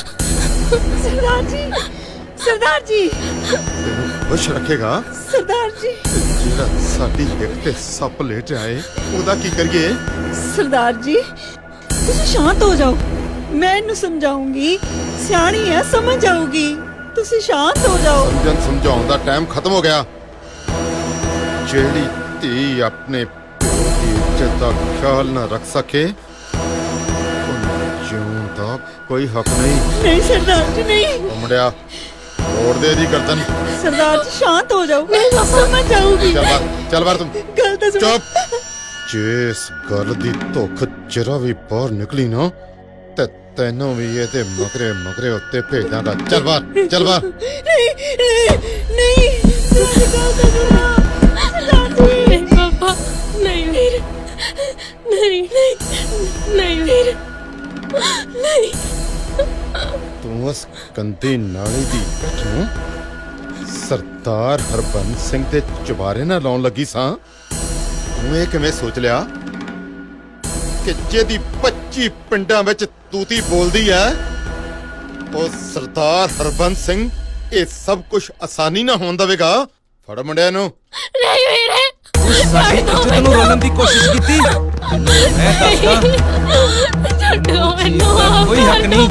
सरदार जी, सरदार जी, ਤੈਨੂੰ ਖੁਸ਼ ਰੱਖੇਗਾ? सरदार जी, ਜਿਹੜਾ ਸਾਡੀ ਹਿੱਕ ਤੇ ਸੱਪ ਲੇਟ ਆਏ ਉਹਦਾ ਕੀ ਕਰੀਏ? सरदार जी, ਤੁਸੀਂ ਸ਼ਾਂਤ ਹੋ ਜਾਓ, ਮੈਂ ਇਹਨੂੰ ਸਮਝਾਉਂਗੀ, ਸਿਆਣੀ ਹੈ, ਸਮਝ ਜਾਊਗੀ। ਤੁਸੀਂ ਸ਼ਾਂਤ ਹੋ ਜਾਓ। ਸਮਝਣ ਸਮਝਾਉਣ ਦਾ ਟਾਈਮ ਖਤਮ ਹੋ ਗਿਆ। ਜਿਹੜੀ ਧੀ ਆਪਣੇ ਪਿਓ ਦੀ ਇੱਜ਼ਤ ਦਾ ਖਿਆਲ ਨਾ ਰੱਖ ਸਕੇ ਉਹਨੂੰ ਜਿਉਣ ਦਾ ਕੋਈ ਹੱਕ ਨਹੀਂ। ਨਹੀਂ ਸਰਦਾਰ ਜੀ, ਨਹੀਂ। ਉਹ ਮੁੰਡਿਆ, ਤੋੜ ਦੇ ਇਹਦੀ ਗਰਦਨ। सरदार जी शांत हो जाओ, मैं समझ जाऊंगी। ਚੱਲ ਬਾਹਰ ਤੂੰ। गल तो सुनो। ਚੁੱਪ। ਜੇ ਇਸ ਗੱਲ ਦੀ ਧੁੱਖ ਜਰਾ ਵੀ ਬਾਹਰ ਨਿਕਲੀ ਨਾ ਤੇ ਤੈਨੂੰ ਵੀ ਇਹਦੇ ਮਗਰੇ ਮਗਰੇ ਉੱਤੇ ਭੇਜ ਦਾਂਗਾ। ਚੱਲ ਬਾਹਰ, ਚੱਲ ਬਾਹਰ। नहीं, नहीं, मेरी गल तो सुनो। सरदार जी। नहीं पापा, नहीं वीर, नहीं नहीं नहीं वीर, नहीं। ਤੂੰ ਉਸ ਕੰਦੀ ਨਾਲੀ ਦੀ ਪਿੱਠੋਂ ਸਰਦਾਰ ਹਰਬੰਸ ਸਿੰਘ ਦੇ ਚੁਬਾਰੇ ਨਾਲ ਲਾਉਣ ਲੱਗੀ ਸਾਂ? ਤੂੰ ਇਹ ਕਿਵੇਂ ਸੋਚ ਲਿਆ ਕਿ ਜਿਹਦੀ 25 ਪਿੰਡਾਂ ਵਿੱਚ ਤੂਤੀ ਬੋਲਦੀ ਐ ਉਹ ਸਰਦਾਰ ਹਰਬੰਸ ਸਿੰਘ ਇਹ ਸਭ ਕੁਝ ਆਸਾਨੀ ਨਾਲ ਹੋਣ ਦੇਵੇਗਾ? ਫੜ ਮੁੰਡਿਆਂ ਨੂੰ। नहीं वीर, ਸਾਡੀ ਇੱਜ਼ਤ ਨੂੰ ਰੋਲਣ ਦੀ ਕੋਸ਼ਿਸ਼ ਕੀਤੀ। ਮੈਂ ਦੱਸਦਾ ਕੋਈ ਹੱਕ ਨਹੀਂ।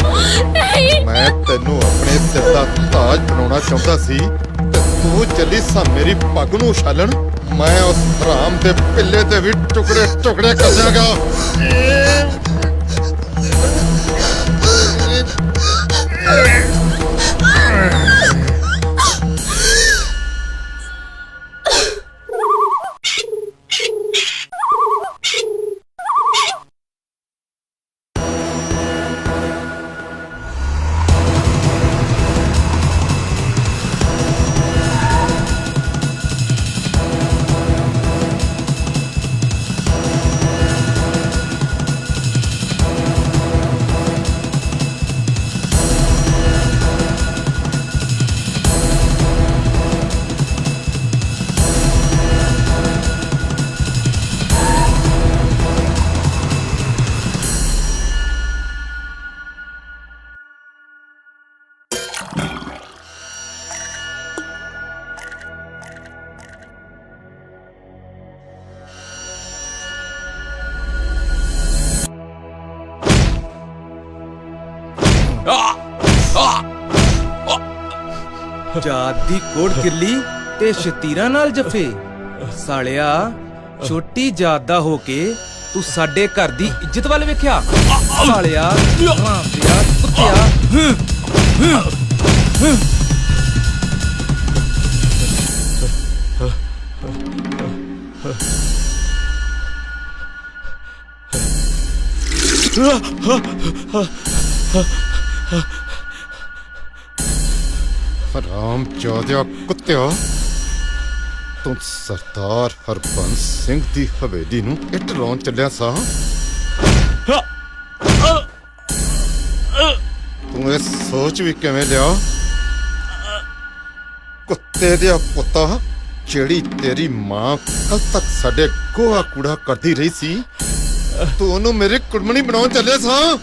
ਮੈਂ ਤੈਨੂੰ ਆਪਣੇ ਸਿਰ ਦਾ ਤਾਜ ਬਣਾਉਣਾ ਚਾਹੁੰਦਾ ਸੀ ਤੇ ਤੂੰ ਚੱਲੀ ਸਾਂ ਮੇਰੀ ਪੱਗ ਨੂੰ ਉਛਾਲਣ। ਮੈਂ ਉਸ ਹਰਾਮ ਦੇ ਪਿੱਲੇ ਤੇ ਵੀ ਟੁਕੜੇ ਟੁਕੜੇ ਕਰ ਦਿਆਂਗਾ। ਜਾਤ ਦੀ ਕੋੜ ਕਿਰਲੀ ਤੇ ਸ਼ਤੀਰਾਂ ਨਾਲ ਜਫੇ। ਸਾਲਿਆ ਛੋਟੀ ਜਾਤ ਦਾ ਹੋ ਕੇ ਤੂੰ ਸਾਡੇ ਘਰ ਦੀ ਇੱਜ਼ਤ ਵੱਲ ਵੇਖਿਆ। ਸਾਲਿਆ ਮਾਪਿਆ ਕੁੱਤਿਆ। ਹਰਾਮ ਚੌਧਿਆ ਕੁੱਤਿਆ, ਤੂੰ ਸਰਦਾਰ ਹਰਬੰਸ ਸਿੰਘ ਦੀ ਹਵੇਲੀ ਨੂੰ ਇੱਟ ਲਾਉਣ ਚੱਲਿਆ ਸਾਂ। ਤੂੰ ਇਹ ਸੋਚ ਵੀ ਕਿਵੇਂ ਲਿਆ? ਕੁੱਤੇ ਦੇ ਪੁੱਤਾ, ਜਿਹੜੀ ਤੇਰੀ ਮਾਂ ਕੱਲ ਤੱਕ ਸਾਡੇ ਗੋਹਾ ਕੂੜਾ ਕਰਦੀ ਰਹੀ ਸੀ, ਤੂੰ ਉਹਨੂੰ ਮੇਰੀ ਕੁੜਮਣੀ ਬਣਾਉਣ ਚੱਲਿਆ ਸਾਂ।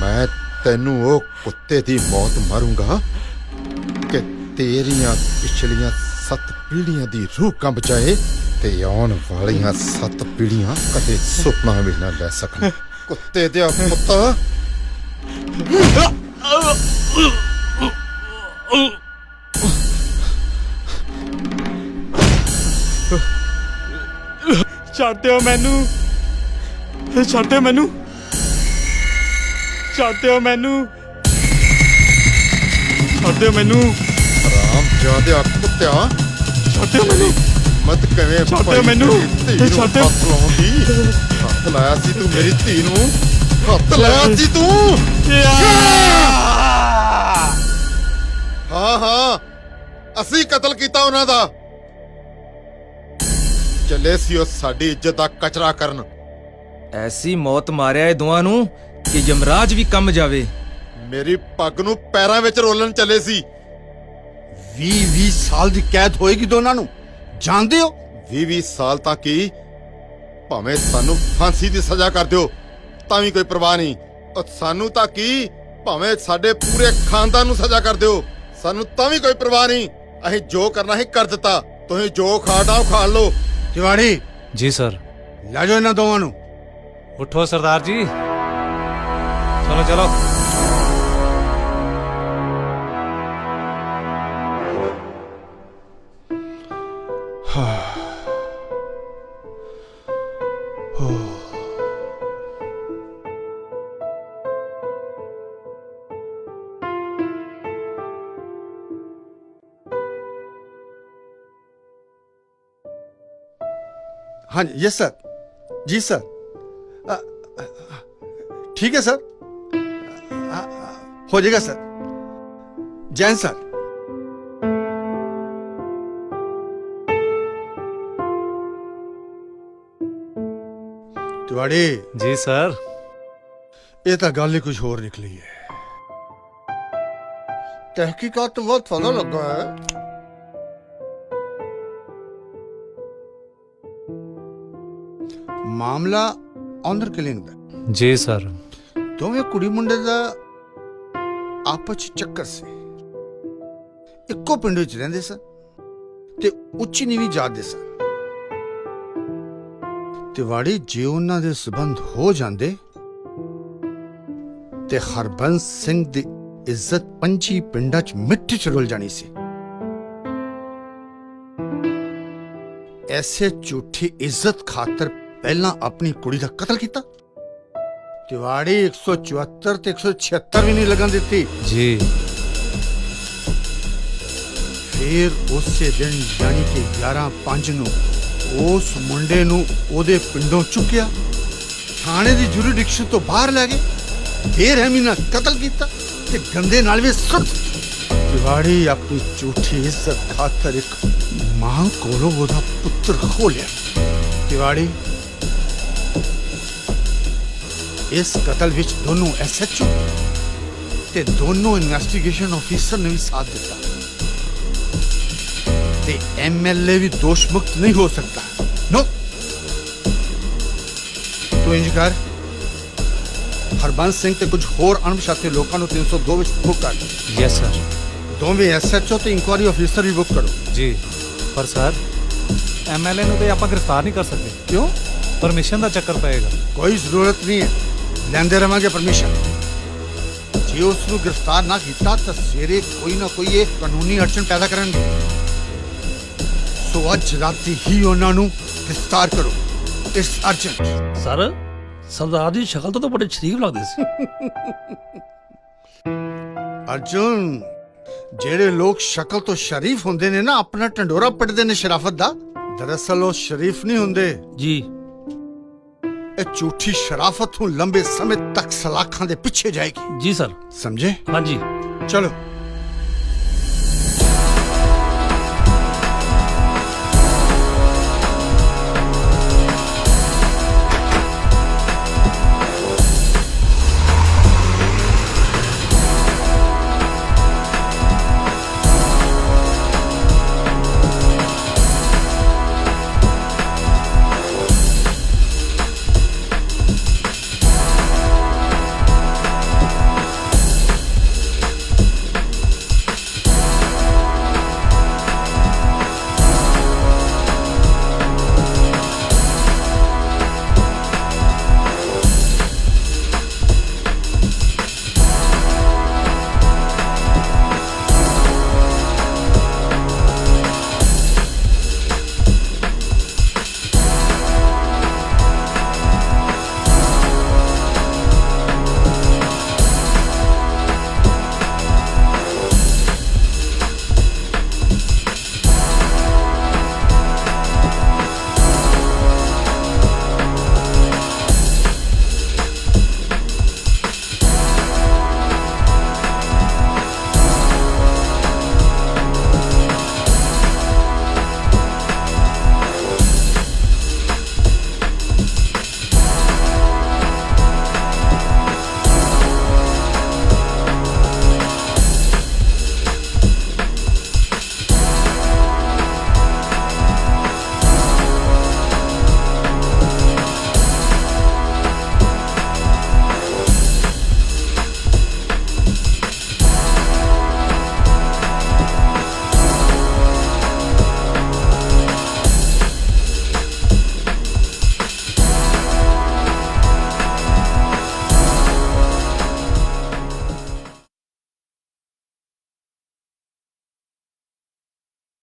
ਮੈਂ ਤੈਨੂੰ ਉਹ ਕੁੱਤੇ ਦੀ ਮੌਤ ਮਾਰੂੰਗਾ ਕਿ ਤੇਰੀਆਂ ਪਿਛਲੀਆਂ 7 ਪੀੜ੍ਹੀਆਂ ਦੀ ਰੂਹ ਕੰਬ ਜਾਏ ਤੇ ਆਉਣ ਵਾਲੀਆਂ 7 ਪੀੜ੍ਹੀਆਂ ਕਦੇ ਸੁਪਨਾ ਵੀ ਨਾ ਲੈ ਸਕਣ। ਕੁੱਤੇ ਦੇ ਪੁੱਤਾ। ਛੱਡ ਦਿਓ ਮੈਨੂੰ, ਛੱਡ ਦਿਓ ਮੈਨੂੰ, ਛੱਡ ਦਿਓ ਮੈਨੂੰ, ਛੱਡ ਦਿਓ ਮੈਨੂੰ। ਹਰਾਮ ਜਾਦਿਆ ਕੁੱਤਿਆ, ਛੱਡ ਦਿਓ ਮੈਨੂੰ। ਮਤ ਕਿਵੇਂ ਛੱਡ ਦਿਓ ਮੈਨੂੰ, ਛੱਡ ਦਿਓ। ਹੱਥ ਲਾਉਂਦੀ, ਹੱਥ ਲਾਇਆ ਸੀ ਤੂੰ ਮੇਰੀ ਧੀ ਨੂੰ, ਹੱਥ ਲਾਇਆ ਸੀ ਤੂੰ। ਹਾਂ ਹਾਂ, ਅਸੀਂ ਕਤਲ ਕੀਤਾ ਉਹਨਾਂ ਦਾ। ਚੱਲੇ ਸੀ ਉਹ ਸਾਡੀ ਇੱਜ਼ਤ ਦਾ ਕਚਰਾ ਕਰਨ। ਐਸੀ ਮੌਤ ਮਾਰਿਆ ਇਹ ਦੋਵਾਂ ਨੂੰ ਕਿ ਯਮਰਾਜ ਵੀ ਕੰਮ ਜਾਵੇ। ਮੇਰੀ ਪੱਗ ਨੂੰ ਪੈਰਾਂ ਵਿੱਚ ਰੋਲਣ ਚੱਲੇ ਸੀ। 20 ਸਾਲ ਦੀ ਕੈਦ ਹੋਏਗੀ ਦੋਨਾਂ ਨੂੰ, ਜਾਣਦੇ ਹੋ? 20 ਸਾਲ ਤਾਂ ਕੀ, ਭਾਵੇਂ ਸਾਨੂੰ ਫਾਂਸੀ ਦੀ ਸਜ਼ਾ ਕਰ ਦਿਓ ਤਾਂ ਵੀ ਕੋਈ ਪਰਵਾਹ ਨਹੀਂ। ਉਹ ਸਾਨੂੰ ਤਾਂ ਕੀ, ਭਾਵੇਂ ਸਾਡੇ ਪੂਰੇ ਖਾਨਦਾਨ ਨੂੰ ਸਜ਼ਾ ਕਰ ਦਿਓ, ਸਾਨੂੰ ਤਾਂ ਵੀ ਕੋਈ ਪਰਵਾਹ ਨਹੀਂ। ਅਸੀਂ ਜੋ ਕਰਨਾ ਸੀ ਕਰ ਦਿੱਤਾ, ਤੁਸੀਂ ਜੋ ਖਾਣਾ ਉਹ ਖਾ ਲਓ। ਤਿਵਾੜੀ ਜੀ ਸਰ। ਲੈ ਜਾਓ ਇਹਨਾਂ ਦੋਵਾਂ ਨੂੰ। उठो सरदार जी, चलो चलो। हाँ जी, यस सर, जी सर, ठीक है सर, हो जाएगा सर। जैन सर। तिवाड़ी जी सर। ये तो गल ही कुछ होर निकली है। तहकीकात तो बहुत पता लगा है। मामला ऑनर किलिंग दा। जी सर। दोवें कुड़ी मुंडे दा आपस चक्कर से इक्को पिंड विच रहिंदे सन ते उच्ची नीवी जात दे सन। तिवाड़ी जे उन्हां दे संबंध हो जांदे ते हरबंस सिंह दी इज्जत 5 पिंडां च मिट्टी च रुल जानी सी। ऐसे झूठी इज्जत खातर पहला अपनी कुड़ी दा कत्ल कीता। तिवाड़ी 174 ते 176 भी नहीं लगन देती जी। फिर उसे दिन यानी कि 11/5 नूं उस मुंडे नूं ओदे पिंडों चुक्या, थाने दी जुरिडिक्शन तो बाहर लै गए, बेरहमी नाल कत्ल कीता ते गंदे नाल भी सुट। तिवाड़ी अपनी झूठी इज्जत खातर एक मां कोलों ओदा पुत्र खो लिया। तिवाड़ी इस कतल विच दोनों SHO ते दोनों इन्वेस्टिगेशन ऑफिसर ने भी साथ दिता ते MLA भी दोष मुक्त नहीं हो सकता। नो तो इंज कर, हरबंस सिंह ते कुछ होर अणपछाते लोगों को 302 विच बुक कर। Yes sir. दोवें SHO ते इंक्वायरी ऑफिसर भी बुक करो। जी। पर सर MLA ਨੂੰ ਤੇ ਆਪਾਂ गिरफ्तार नहीं कर सकते। क्यों? परमिशन ਦਾ ਚੱਕਰ ਪਏਗਾ। कोई जरूरत नहीं है, लेंदे रहांगे परमिशन। ਜੇ ਉਸ ਨੂੰ ਗ੍ਰਿਫਤਾਰ ਨਾ ਕੀਤਾ ਤਾਂ ਸਵੇਰੇ ਕੋਈ ਨਾ ਕੋਈ ਇਹ ਕਾਨੂੰਨੀ ਅੜਚਨ ਪੈਦਾ ਕਰਨਗੇ। ਸੋ ਅੱਜ ਰਾਤੀ ਹੀ ਉਹਨਾਂ ਨੂੰ ਗ੍ਰਿਫਤਾਰ ਕਰੋ। ਇਸ ਅਰਜੈਂਟ। ਸਰ ਸਰਦਾਰ ਦੀ ਸ਼ਕਲ ਤੋਂ ਬੜੇ ਸ਼ਰੀਫ ਲੱਗਦੇ ਸੀ। ਅਰਜੁਨ, ਜਿਹੜੇ ਲੋਕ ਸ਼ਕਲ ਤੋਂ ਸ਼ਰੀਫ ਹੁੰਦੇ ਨੇ ਨਾ, ਆਪਣਾ ਢੰਡੋਰਾ ਪਿੱਟਦੇ ਨੇ ਸ਼ਰਾਫਤ ਦਾ, ਦਰਅਸਲ ਉਹ ਸ਼ਰੀਫ ਨਹੀਂ ਹੁੰਦੇ ਜੀ। ਇਹ ਝੂਠੀ ਸ਼ਰਾਫਤ ਨੂੰ ਲੰਬੇ ਸਮੇਂ ਤੱਕ ਸਲਾਖਾਂ ਦੇ ਪਿੱਛੇ ਜਾਏਗੀ। ਜੀ ਸਰ। ਸਮਝੇ? ਹਾਂਜੀ। ਚਲੋ